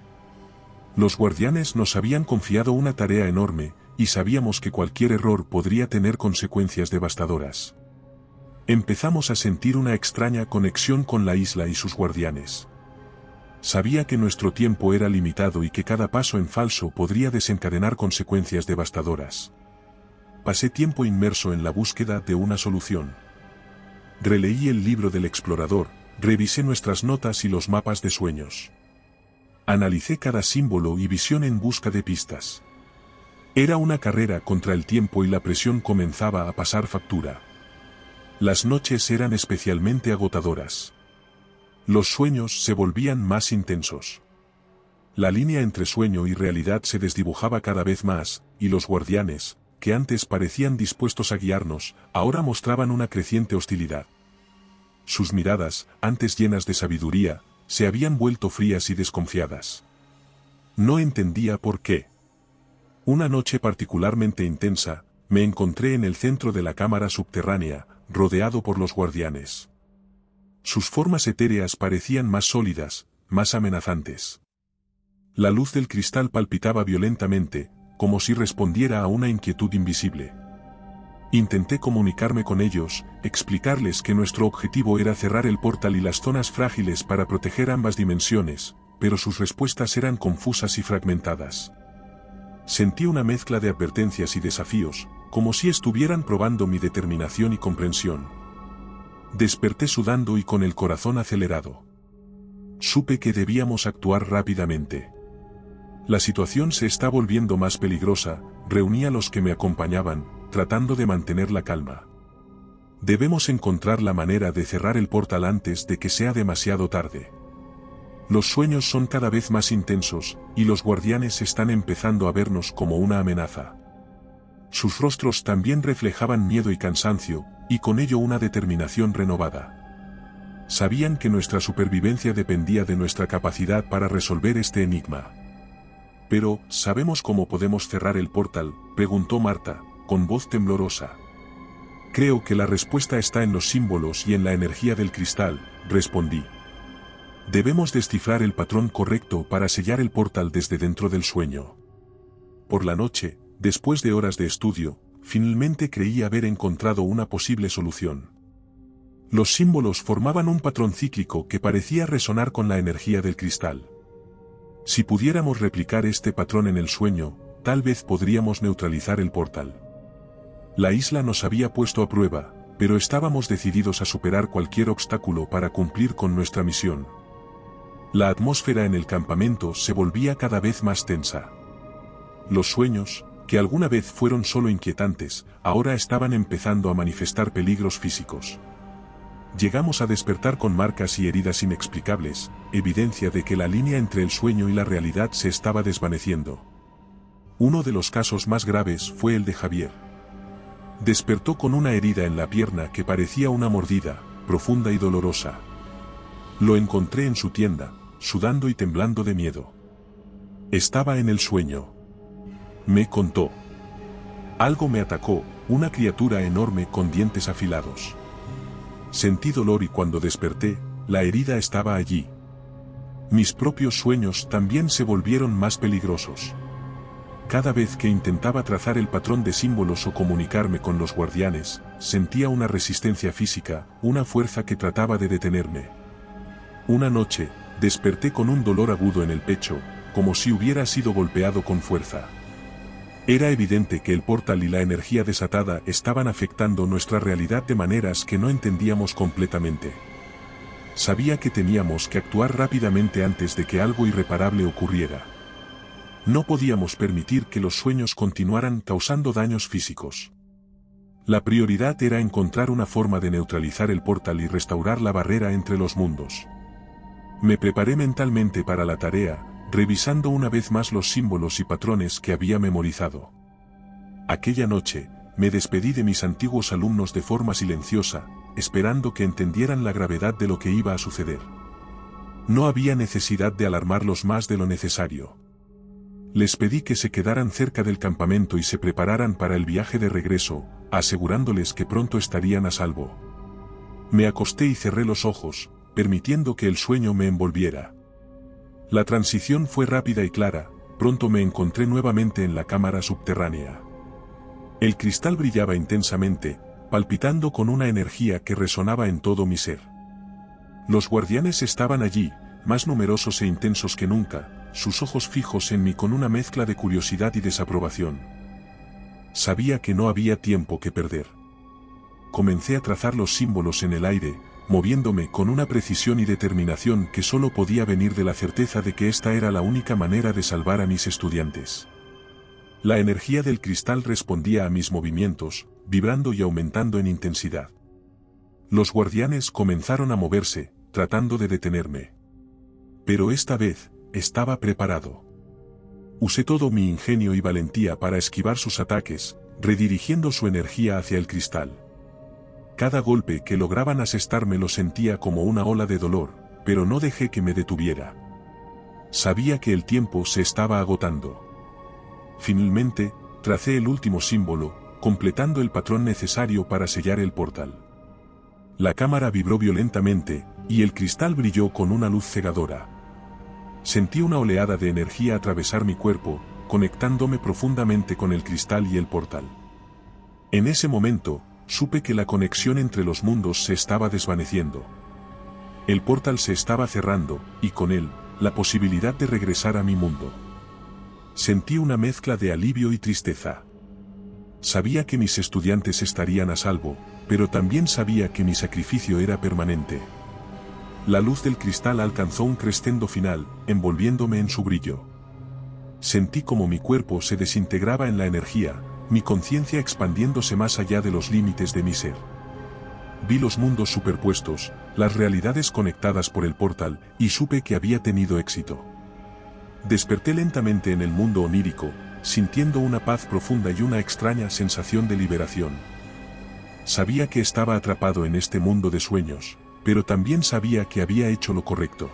Los guardianes nos habían confiado una tarea enorme, y sabíamos que cualquier error podría tener consecuencias devastadoras. Empezamos a sentir una extraña conexión con la isla y sus guardianes. Sabía que nuestro tiempo era limitado y que cada paso en falso podría desencadenar consecuencias devastadoras. Pasé tiempo inmerso en la búsqueda de una solución. Releí el libro del explorador, revisé nuestras notas y los mapas de sueños. Analicé cada símbolo y visión en busca de pistas. Era una carrera contra el tiempo y la presión comenzaba a pasar factura. Las noches eran especialmente agotadoras. Los sueños se volvían más intensos. La línea entre sueño y realidad se desdibujaba cada vez más, y los guardianes, que antes parecían dispuestos a guiarnos, ahora mostraban una creciente hostilidad. Sus miradas, antes llenas de sabiduría, se habían vuelto frías y desconfiadas. No entendía por qué. Una noche particularmente intensa, me encontré en el centro de la cámara subterránea, rodeado por los guardianes. Sus formas etéreas parecían más sólidas, más amenazantes. La luz del cristal palpitaba violentamente, como si respondiera a una inquietud invisible. Intenté comunicarme con ellos, explicarles que nuestro objetivo era cerrar el portal y las zonas frágiles para proteger ambas dimensiones, pero sus respuestas eran confusas y fragmentadas. Sentí una mezcla de advertencias y desafíos, como si estuvieran probando mi determinación y comprensión. Desperté sudando y con el corazón acelerado. Supe que debíamos actuar rápidamente. La situación se está volviendo más peligrosa. Reuní a los que me acompañaban, tratando de mantener la calma. Debemos encontrar la manera de cerrar el portal antes de que sea demasiado tarde. Los sueños son cada vez más intensos, y los guardianes están empezando a vernos como una amenaza. Sus rostros también reflejaban miedo y cansancio, y con ello una determinación renovada. Sabían que nuestra supervivencia dependía de nuestra capacidad para resolver este enigma. «Pero, ¿sabemos cómo podemos cerrar el portal?», preguntó Marta, con voz temblorosa. «Creo que la respuesta está en los símbolos y en la energía del cristal», respondí. «Debemos descifrar el patrón correcto para sellar el portal desde dentro del sueño». Por la noche, después de horas de estudio, finalmente creí haber encontrado una posible solución. Los símbolos formaban un patrón cíclico que parecía resonar con la energía del cristal. Si pudiéramos replicar este patrón en el sueño, tal vez podríamos neutralizar el portal. La isla nos había puesto a prueba, pero estábamos decididos a superar cualquier obstáculo para cumplir con nuestra misión. La atmósfera en el campamento se volvía cada vez más tensa. Los sueños, que alguna vez fueron solo inquietantes, ahora estaban empezando a manifestar peligros físicos. Llegamos a despertar con marcas y heridas inexplicables, evidencia de que la línea entre el sueño y la realidad se estaba desvaneciendo. Uno de los casos más graves fue el de Javier. Despertó con una herida en la pierna que parecía una mordida, profunda y dolorosa. Lo encontré en su tienda, sudando y temblando de miedo. Estaba en el sueño. Me contó. Algo me atacó, una criatura enorme con dientes afilados. Sentí dolor y cuando desperté, la herida estaba allí. Mis propios sueños también se volvieron más peligrosos. Cada vez que intentaba trazar el patrón de símbolos o comunicarme con los guardianes, sentía una resistencia física, una fuerza que trataba de detenerme. Una noche, desperté con un dolor agudo en el pecho, como si hubiera sido golpeado con fuerza. Era evidente que el portal y la energía desatada estaban afectando nuestra realidad de maneras que no entendíamos completamente. Sabía que teníamos que actuar rápidamente antes de que algo irreparable ocurriera. No podíamos permitir que los sueños continuaran causando daños físicos. La prioridad era encontrar una forma de neutralizar el portal y restaurar la barrera entre los mundos. Me preparé mentalmente para la tarea, revisando una vez más los símbolos y patrones que había memorizado. Aquella noche, me despedí de mis antiguos alumnos de forma silenciosa, esperando que entendieran la gravedad de lo que iba a suceder. No había necesidad de alarmarlos más de lo necesario. Les pedí que se quedaran cerca del campamento y se prepararan para el viaje de regreso, asegurándoles que pronto estarían a salvo. Me acosté y cerré los ojos, permitiendo que el sueño me envolviera. La transición fue rápida y clara, pronto me encontré nuevamente en la cámara subterránea. El cristal brillaba intensamente, palpitando con una energía que resonaba en todo mi ser. Los guardianes estaban allí, más numerosos e intensos que nunca, sus ojos fijos en mí con una mezcla de curiosidad y desaprobación. Sabía que no había tiempo que perder. Comencé a trazar los símbolos en el aire, moviéndome con una precisión y determinación que solo podía venir de la certeza de que esta era la única manera de salvar a mis estudiantes. La energía del cristal respondía a mis movimientos, vibrando y aumentando en intensidad. Los guardianes comenzaron a moverse, tratando de detenerme. Pero esta vez, estaba preparado. Usé todo mi ingenio y valentía para esquivar sus ataques, redirigiendo su energía hacia el cristal. Cada golpe que lograban asestarme lo sentía como una ola de dolor, pero no dejé que me detuviera. Sabía que el tiempo se estaba agotando. Finalmente, tracé el último símbolo, completando el patrón necesario para sellar el portal. La cámara vibró violentamente, y el cristal brilló con una luz cegadora. Sentí una oleada de energía atravesar mi cuerpo, conectándome profundamente con el cristal y el portal. En ese momento, supe que la conexión entre los mundos se estaba desvaneciendo. El portal se estaba cerrando, y con él, la posibilidad de regresar a mi mundo. Sentí una mezcla de alivio y tristeza. Sabía que mis estudiantes estarían a salvo, pero también sabía que mi sacrificio era permanente. La luz del cristal alcanzó un crescendo final, envolviéndome en su brillo. Sentí como mi cuerpo se desintegraba en la energía, mi conciencia expandiéndose más allá de los límites de mi ser. vi los mundos superpuestos, las realidades conectadas por el portal, y supe que había tenido éxito. Desperté lentamente en el mundo onírico, sintiendo una paz profunda y una extraña sensación de liberación. Sabía que estaba atrapado en este mundo de sueños, pero también sabía que había hecho lo correcto.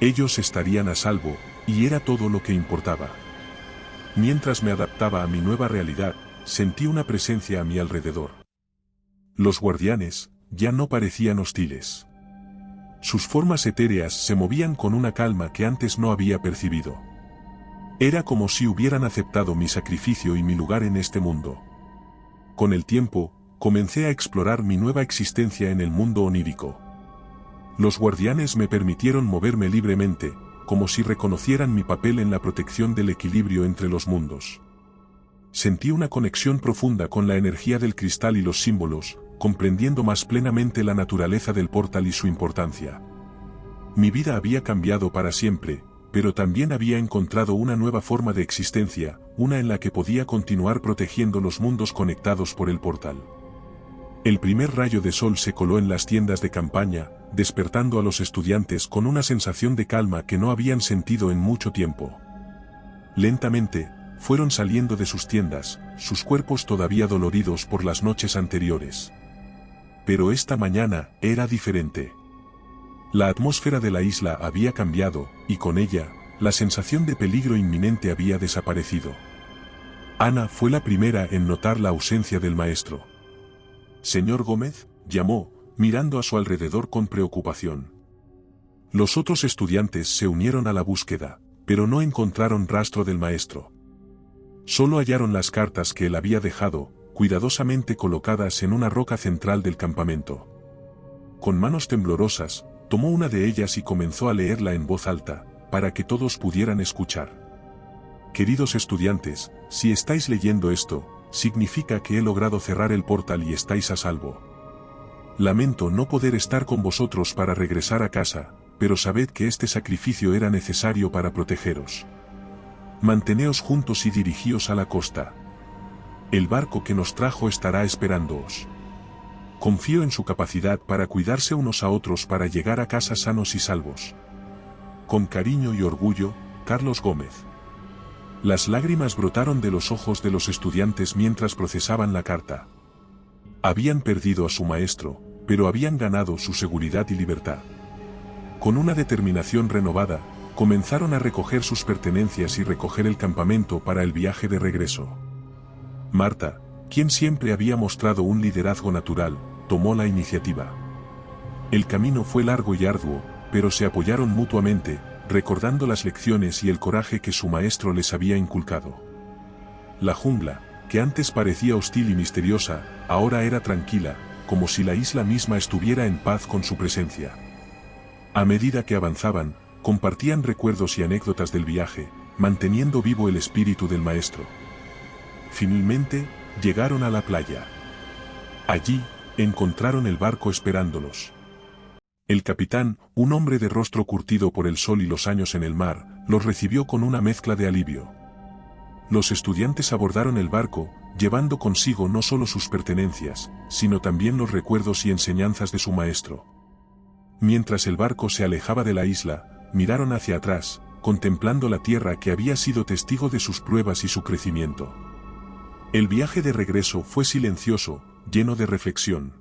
Ellos estarían a salvo, y era todo lo que importaba. Mientras me adaptaba a mi nueva realidad, sentí una presencia a mi alrededor. Los guardianes ya no parecían hostiles. Sus formas etéreas se movían con una calma que antes no había percibido. Era como si hubieran aceptado mi sacrificio y mi lugar en este mundo. Con el tiempo, comencé a explorar mi nueva existencia en el mundo onírico. Los guardianes me permitieron moverme libremente, como si reconocieran mi papel en la protección del equilibrio entre los mundos. Sentí una conexión profunda con la energía del cristal y los símbolos, comprendiendo más plenamente la naturaleza del portal y su importancia. Mi vida había cambiado para siempre, pero también había encontrado una nueva forma de existencia, una en la que podía continuar protegiendo los mundos conectados por el portal. El primer rayo de sol se coló en las tiendas de campaña, despertando a los estudiantes con una sensación de calma que no habían sentido en mucho tiempo. Lentamente, fueron saliendo de sus tiendas, sus cuerpos todavía doloridos por las noches anteriores. Pero esta mañana era diferente. La atmósfera de la isla había cambiado, y con ella, la sensación de peligro inminente había desaparecido. Ana fue la primera en notar la ausencia del maestro. «Señor Gómez», llamó, mirando a su alrededor con preocupación. Los otros estudiantes se unieron a la búsqueda, pero no encontraron rastro del maestro. Solo hallaron las cartas que él había dejado, cuidadosamente colocadas en una roca central del campamento. Con manos temblorosas, tomó una de ellas y comenzó a leerla en voz alta, para que todos pudieran escuchar. «Queridos estudiantes, si estáis leyendo esto, significa que he logrado cerrar el portal y estáis a salvo. Lamento no poder estar con vosotros para regresar a casa, pero sabed que este sacrificio era necesario para protegeros. Manteneos juntos y dirigíos a la costa. El barco que nos trajo estará esperándoos. Confío en su capacidad para cuidarse unos a otros para llegar a casa sanos y salvos. Con cariño y orgullo, Carlos Gómez». Las lágrimas brotaron de los ojos de los estudiantes mientras procesaban la carta. Habían perdido a su maestro, pero habían ganado su seguridad y libertad. Con una determinación renovada, comenzaron a recoger sus pertenencias y recoger el campamento para el viaje de regreso. Marta, quien siempre había mostrado un liderazgo natural, tomó la iniciativa. El camino fue largo y arduo, pero se apoyaron mutuamente, recordando las lecciones y el coraje que su maestro les había inculcado. La jungla, que antes parecía hostil y misteriosa, ahora era tranquila, como si la isla misma estuviera en paz con su presencia. A medida que avanzaban, compartían recuerdos y anécdotas del viaje, manteniendo vivo el espíritu del maestro. Finalmente, llegaron a la playa. Allí, encontraron el barco esperándolos. El capitán, un hombre de rostro curtido por el sol y los años en el mar, los recibió con una mezcla de alivio. Los estudiantes abordaron el barco, llevando consigo no solo sus pertenencias, sino también los recuerdos y enseñanzas de su maestro. Mientras el barco se alejaba de la isla, miraron hacia atrás, contemplando la tierra que había sido testigo de sus pruebas y su crecimiento. El viaje de regreso fue silencioso, lleno de reflexión.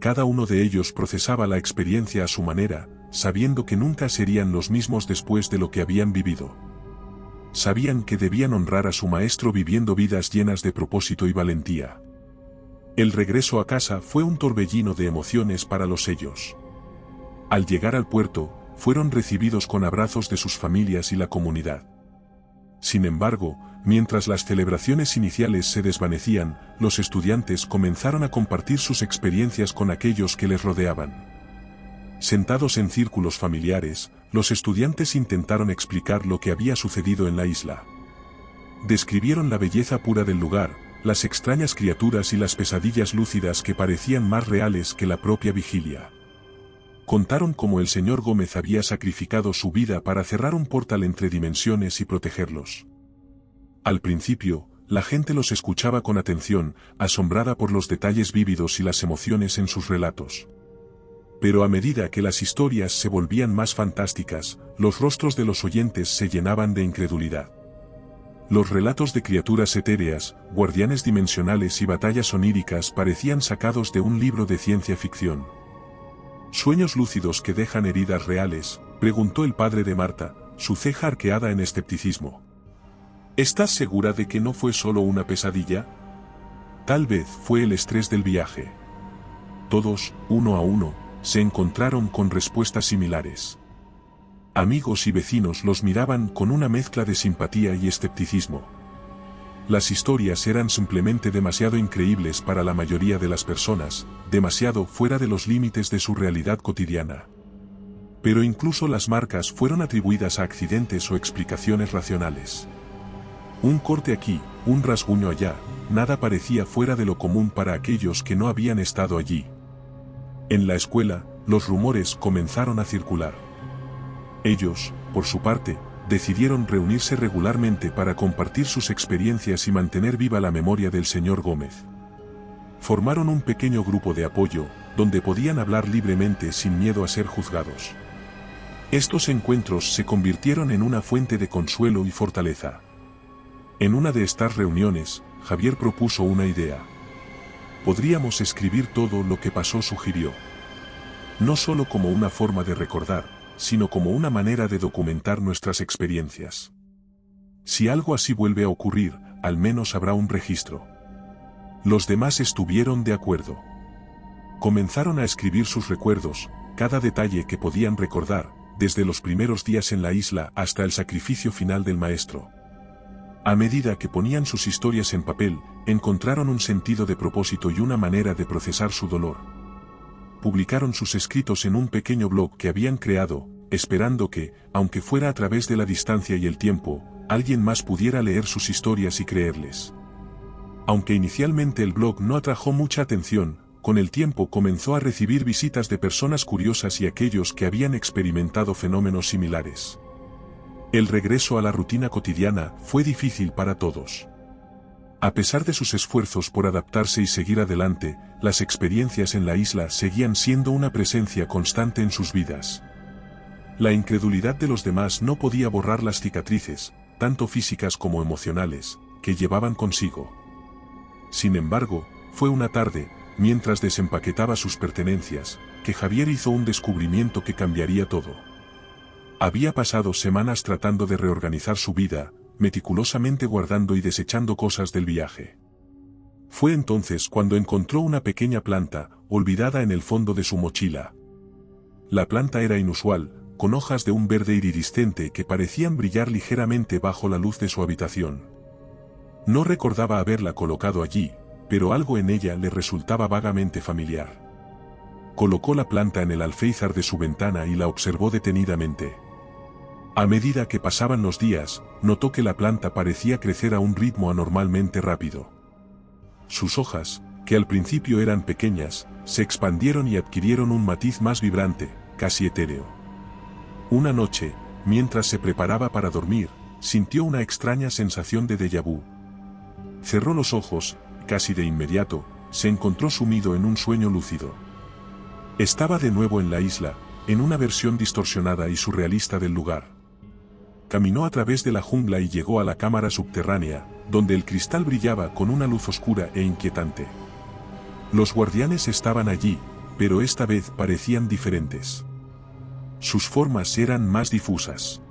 Cada uno de ellos procesaba la experiencia a su manera, sabiendo que nunca serían los mismos después de lo que habían vivido. Sabían que debían honrar a su maestro viviendo vidas llenas de propósito y valentía. El regreso a casa fue un torbellino de emociones para los ellos. Al llegar al puerto, fueron recibidos con abrazos de sus familias y la comunidad. Sin embargo, mientras las celebraciones iniciales se desvanecían, los estudiantes comenzaron a compartir sus experiencias con aquellos que les rodeaban. Sentados en círculos familiares, los estudiantes intentaron explicar lo que había sucedido en la isla. Describieron la belleza pura del lugar, las extrañas criaturas y las pesadillas lúcidas que parecían más reales que la propia vigilia. Contaron cómo el señor Gómez había sacrificado su vida para cerrar un portal entre dimensiones y protegerlos. Al principio, la gente los escuchaba con atención, asombrada por los detalles vívidos y las emociones en sus relatos. Pero a medida que las historias se volvían más fantásticas, los rostros de los oyentes se llenaban de incredulidad. Los relatos de criaturas etéreas, guardianes dimensionales y batallas oníricas parecían sacados de un libro de ciencia ficción. ¿Sueños lúcidos que dejan heridas reales?, preguntó el padre de Marta, su ceja arqueada en escepticismo. ¿Estás segura de que no fue solo una pesadilla? Tal vez fue el estrés del viaje. Todos, uno a uno, se encontraron con respuestas similares. Amigos y vecinos los miraban con una mezcla de simpatía y escepticismo. Las historias eran simplemente demasiado increíbles para la mayoría de las personas, demasiado fuera de los límites de su realidad cotidiana. Pero incluso las marcas fueron atribuidas a accidentes o explicaciones racionales. Un corte aquí, un rasguño allá, nada parecía fuera de lo común para aquellos que no habían estado allí. En la escuela, los rumores comenzaron a circular. Ellos, por su parte, decidieron reunirse regularmente para compartir sus experiencias y mantener viva la memoria del señor Gómez. Formaron un pequeño grupo de apoyo, donde podían hablar libremente sin miedo a ser juzgados. Estos encuentros se convirtieron en una fuente de consuelo y fortaleza. En una de estas reuniones, Javier propuso una idea. Podríamos escribir todo lo que pasó, sugirió. No solo como una forma de recordar, sino como una manera de documentar nuestras experiencias. Si algo así vuelve a ocurrir, al menos habrá un registro. Los demás estuvieron de acuerdo. Comenzaron a escribir sus recuerdos, cada detalle que podían recordar, desde los primeros días en la isla hasta el sacrificio final del maestro. A medida que ponían sus historias en papel, encontraron un sentido de propósito y una manera de procesar su dolor. Publicaron sus escritos en un pequeño blog que habían creado, esperando que, aunque fuera a través de la distancia y el tiempo, alguien más pudiera leer sus historias y creerles. Aunque inicialmente el blog no atrajo mucha atención, con el tiempo comenzó a recibir visitas de personas curiosas y aquellos que habían experimentado fenómenos similares. El regreso a la rutina cotidiana fue difícil para todos. A pesar de sus esfuerzos por adaptarse y seguir adelante, las experiencias en la isla seguían siendo una presencia constante en sus vidas. La incredulidad de los demás no podía borrar las cicatrices, tanto físicas como emocionales, que llevaban consigo. Sin embargo, fue una tarde, mientras desempaquetaba sus pertenencias, que Javier hizo un descubrimiento que cambiaría todo. Había pasado semanas tratando de reorganizar su vida, meticulosamente guardando y desechando cosas del viaje. Fue entonces cuando encontró una pequeña planta, olvidada en el fondo de su mochila. La planta era inusual, con hojas de un verde iridiscente que parecían brillar ligeramente bajo la luz de su habitación. No recordaba haberla colocado allí, pero algo en ella le resultaba vagamente familiar. Colocó la planta en el alféizar de su ventana y la observó detenidamente. A medida que pasaban los días, notó que la planta parecía crecer a un ritmo anormalmente rápido. Sus hojas, que al principio eran pequeñas, se expandieron y adquirieron un matiz más vibrante, casi etéreo. Una noche, mientras se preparaba para dormir, sintió una extraña sensación de déjà vu. Cerró los ojos, casi de inmediato, se encontró sumido en un sueño lúcido. Estaba de nuevo en la isla, en una versión distorsionada y surrealista del lugar. Caminó a través de la jungla y llegó a la cámara subterránea, donde el cristal brillaba con una luz oscura e inquietante. Los guardianes estaban allí, pero esta vez parecían diferentes. Sus formas eran más difusas.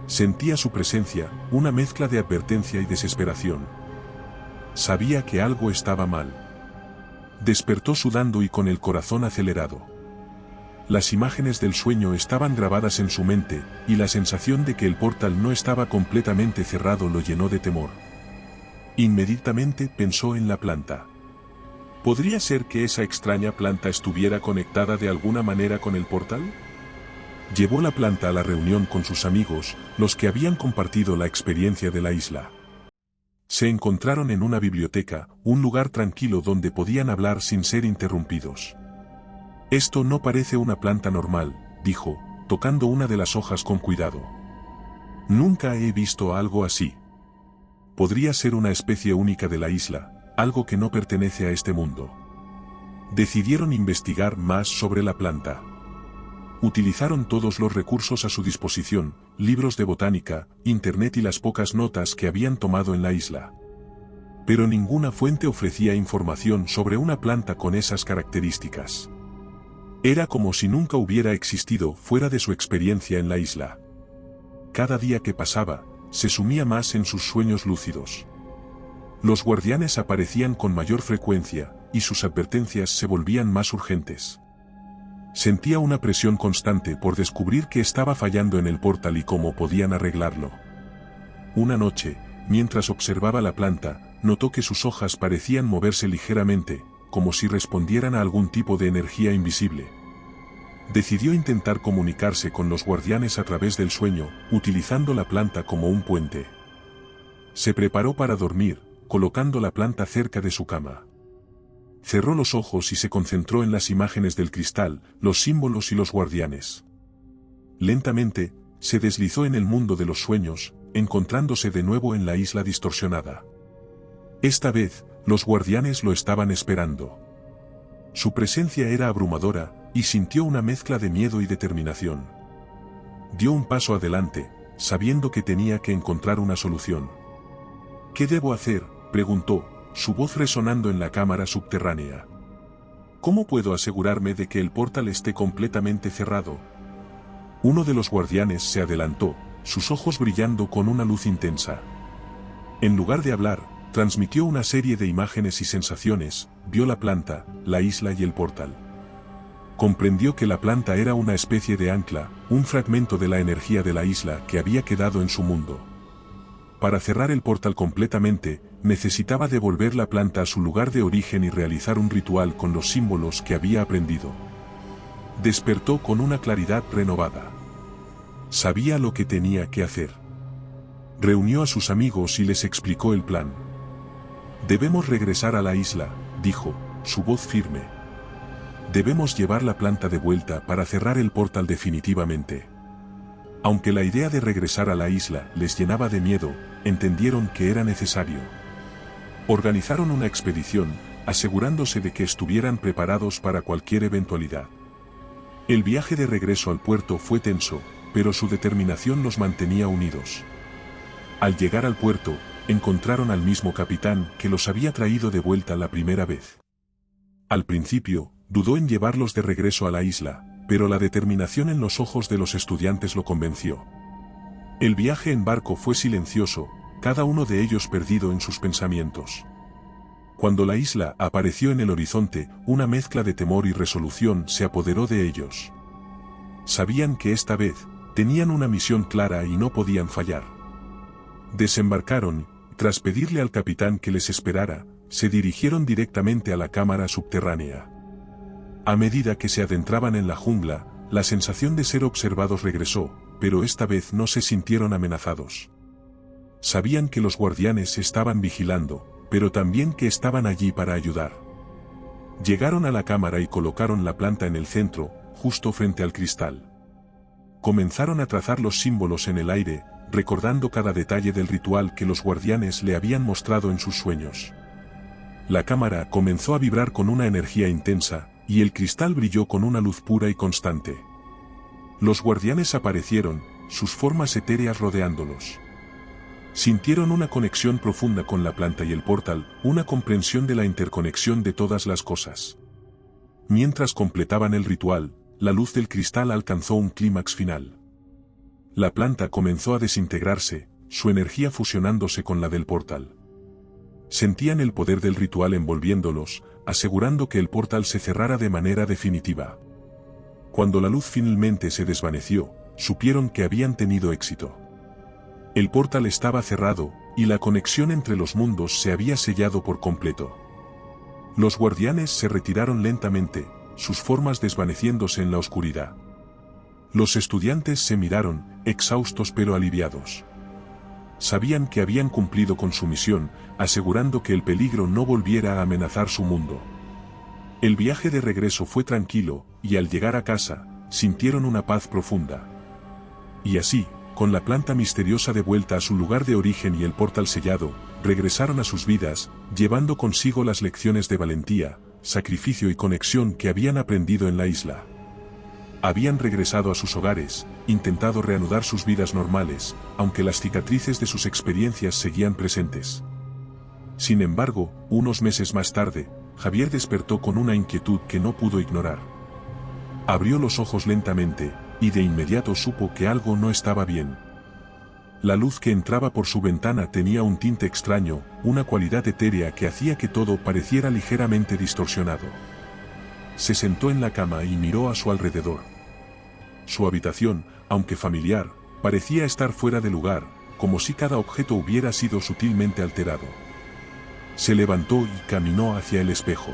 Sentía su presencia, una mezcla de advertencia y desesperación. Sabía que algo estaba mal. Despertó sudando y con el corazón acelerado. Las imágenes del sueño estaban grabadas en su mente, y la sensación de que el portal no estaba completamente cerrado lo llenó de temor. Inmediatamente pensó en la planta. ¿Podría ser que esa extraña planta estuviera conectada de alguna manera con el portal? Llevó la planta a la reunión con sus amigos, los que habían compartido la experiencia de la isla. Se encontraron en una biblioteca, un lugar tranquilo donde podían hablar sin ser interrumpidos. Esto no parece una planta normal, dijo, tocando una de las hojas con cuidado. Nunca he visto algo así. Podría ser una especie única de la isla, algo que no pertenece a este mundo. Decidieron investigar más sobre la planta. Utilizaron todos los recursos a su disposición, libros de botánica, internet y las pocas notas que habían tomado en la isla. Pero ninguna fuente ofrecía información sobre una planta con esas características. Era como si nunca hubiera existido fuera de su experiencia en la isla. Cada día que pasaba, se sumía más en sus sueños lúcidos. Los guardianes aparecían con mayor frecuencia, y sus advertencias se volvían más urgentes. Sentía una presión constante por descubrir qué estaba fallando en el portal y cómo podían arreglarlo. Una noche, mientras observaba la planta, notó que sus hojas parecían moverse ligeramente, como si respondieran a algún tipo de energía invisible. Decidió intentar comunicarse con los guardianes a través del sueño, utilizando la planta como un puente. Se preparó para dormir, colocando la planta cerca de su cama. Cerró los ojos y se concentró en las imágenes del cristal, los símbolos y los guardianes. Lentamente, se deslizó en el mundo de los sueños, encontrándose de nuevo en la isla distorsionada. Esta vez, los guardianes lo estaban esperando. Su presencia era abrumadora, y sintió una mezcla de miedo y determinación. Dio un paso adelante, sabiendo que tenía que encontrar una solución. ¿Qué debo hacer?, preguntó, su voz resonando en la cámara subterránea. ¿Cómo puedo asegurarme de que el portal esté completamente cerrado? Uno de los guardianes se adelantó, sus ojos brillando con una luz intensa. En lugar de hablar, transmitió una serie de imágenes y sensaciones, vio la planta, la isla y el portal. Comprendió que la planta era una especie de ancla, un fragmento de la energía de la isla que había quedado en su mundo. Para cerrar el portal completamente, necesitaba devolver la planta a su lugar de origen y realizar un ritual con los símbolos que había aprendido. Despertó con una claridad renovada. Sabía lo que tenía que hacer. Reunió a sus amigos y les explicó el plan. Debemos regresar a la isla, dijo, su voz firme. Debemos llevar la planta de vuelta para cerrar el portal definitivamente. Aunque la idea de regresar a la isla les llenaba de miedo, entendieron que era necesario. Organizaron una expedición, asegurándose de que estuvieran preparados para cualquier eventualidad. El viaje de regreso al puerto fue tenso, pero su determinación los mantenía unidos. Al llegar al puerto, encontraron al mismo capitán que los había traído de vuelta la primera vez. Al principio, dudó en llevarlos de regreso a la isla, pero la determinación en los ojos de los estudiantes lo convenció. El viaje en barco fue silencioso, cada uno de ellos perdido en sus pensamientos. Cuando la isla apareció en el horizonte, una mezcla de temor y resolución se apoderó de ellos. Sabían que esta vez, tenían una misión clara y no podían fallar. Desembarcaron, y tras pedirle al capitán que les esperara, se dirigieron directamente a la cámara subterránea. A medida que se adentraban en la jungla, la sensación de ser observados regresó, pero esta vez no se sintieron amenazados. Sabían que los guardianes estaban vigilando, pero también que estaban allí para ayudar. Llegaron a la cámara y colocaron la planta en el centro, justo frente al cristal. Comenzaron a trazar los símbolos en el aire, recordando cada detalle del ritual que los guardianes le habían mostrado en sus sueños. La cámara comenzó a vibrar con una energía intensa, y el cristal brilló con una luz pura y constante. Los guardianes aparecieron, sus formas etéreas rodeándolos. Sintieron una conexión profunda con la planta y el portal, una comprensión de la interconexión de todas las cosas. Mientras completaban el ritual, la luz del cristal alcanzó un clímax final. La planta comenzó a desintegrarse, su energía fusionándose con la del portal. Sentían el poder del ritual envolviéndolos, asegurando que el portal se cerrara de manera definitiva. Cuando la luz finalmente se desvaneció, supieron que habían tenido éxito. El portal estaba cerrado, y la conexión entre los mundos se había sellado por completo. Los guardianes se retiraron lentamente, sus formas desvaneciéndose en la oscuridad. Los estudiantes se miraron, exhaustos pero aliviados. Sabían que habían cumplido con su misión, asegurando que el peligro no volviera a amenazar su mundo. El viaje de regreso fue tranquilo, y al llegar a casa, sintieron una paz profunda. Y así, con la planta misteriosa de vuelta a su lugar de origen y el portal sellado, regresaron a sus vidas, llevando consigo las lecciones de valentía, sacrificio y conexión que habían aprendido en la isla. Habían regresado a sus hogares, intentado reanudar sus vidas normales, aunque las cicatrices de sus experiencias seguían presentes. Sin embargo, unos meses más tarde, Javier despertó con una inquietud que no pudo ignorar. Abrió los ojos lentamente, y de inmediato supo que algo no estaba bien. La luz que entraba por su ventana tenía un tinte extraño, una cualidad etérea que hacía que todo pareciera ligeramente distorsionado. Se sentó en la cama y miró a su alrededor. Su habitación, aunque familiar, parecía estar fuera de lugar, como si cada objeto hubiera sido sutilmente alterado. Se levantó y caminó hacia el espejo.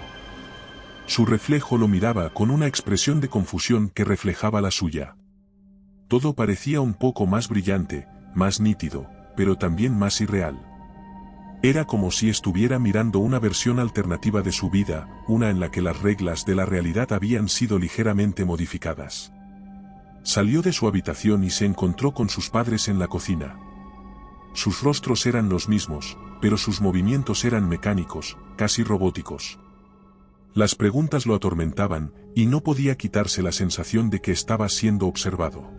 Su reflejo lo miraba con una expresión de confusión que reflejaba la suya. Todo parecía un poco más brillante, más nítido, pero también más irreal. Era como si estuviera mirando una versión alternativa de su vida, una en la que las reglas de la realidad habían sido ligeramente modificadas. Salió de su habitación y se encontró con sus padres en la cocina. Sus rostros eran los mismos, pero sus movimientos eran mecánicos, casi robóticos. Las preguntas lo atormentaban, y no podía quitarse la sensación de que estaba siendo observado.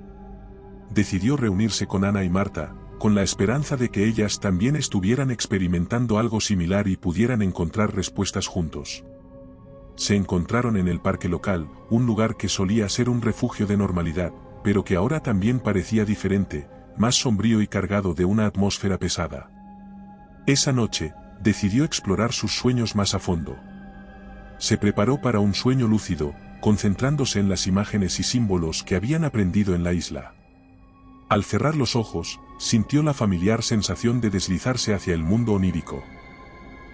Decidió reunirse con Ana y Marta, con la esperanza de que ellas también estuvieran experimentando algo similar y pudieran encontrar respuestas juntos. Se encontraron en el parque local, un lugar que solía ser un refugio de normalidad, pero que ahora también parecía diferente, más sombrío y cargado de una atmósfera pesada. Esa noche, decidió explorar sus sueños más a fondo. Se preparó para un sueño lúcido, concentrándose en las imágenes y símbolos que habían aprendido en la isla. Al cerrar los ojos, sintió la familiar sensación de deslizarse hacia el mundo onírico.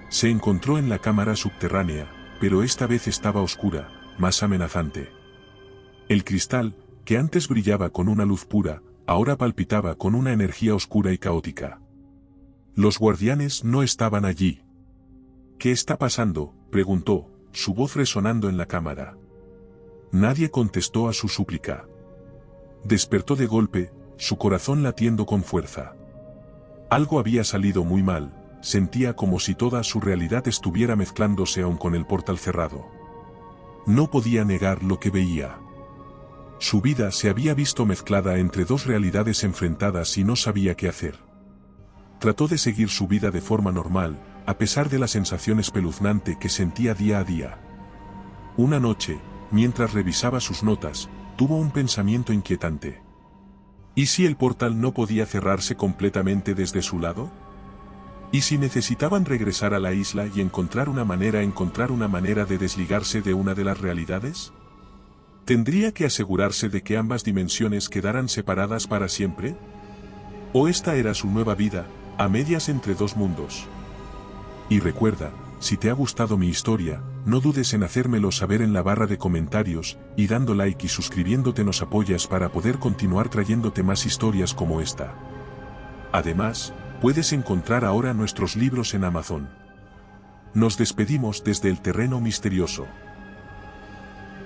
Se encontró en la cámara subterránea, pero esta vez estaba oscura, más amenazante. El cristal, que antes brillaba con una luz pura, ahora palpitaba con una energía oscura y caótica. Los guardianes no estaban allí. ¿Qué está pasando?, preguntó, su voz resonando en la cámara. Nadie contestó a su súplica. Despertó de golpe, su corazón latiendo con fuerza. Algo había salido muy mal, sentía como si toda su realidad estuviera mezclándose aún con el portal cerrado. No podía negar lo que veía. Su vida se había visto mezclada entre dos realidades enfrentadas y no sabía qué hacer. Trató de seguir su vida de forma normal, a pesar de la sensación espeluznante que sentía día a día. Una noche, mientras revisaba sus notas, tuvo un pensamiento inquietante. ¿Y si el portal no podía cerrarse completamente desde su lado? ¿Y si necesitaban regresar a la isla y encontrar una manera de desligarse de una de las realidades? ¿Tendría que asegurarse de que ambas dimensiones quedaran separadas para siempre? ¿O esta era su nueva vida, a medias entre dos mundos? Y recuerda, si te ha gustado mi historia, no dudes en hacérmelo saber en la barra de comentarios, y dando like y suscribiéndote nos apoyas para poder continuar trayéndote más historias como esta. Además, puedes encontrar ahora nuestros libros en Amazon. Nos despedimos desde el terreno misterioso.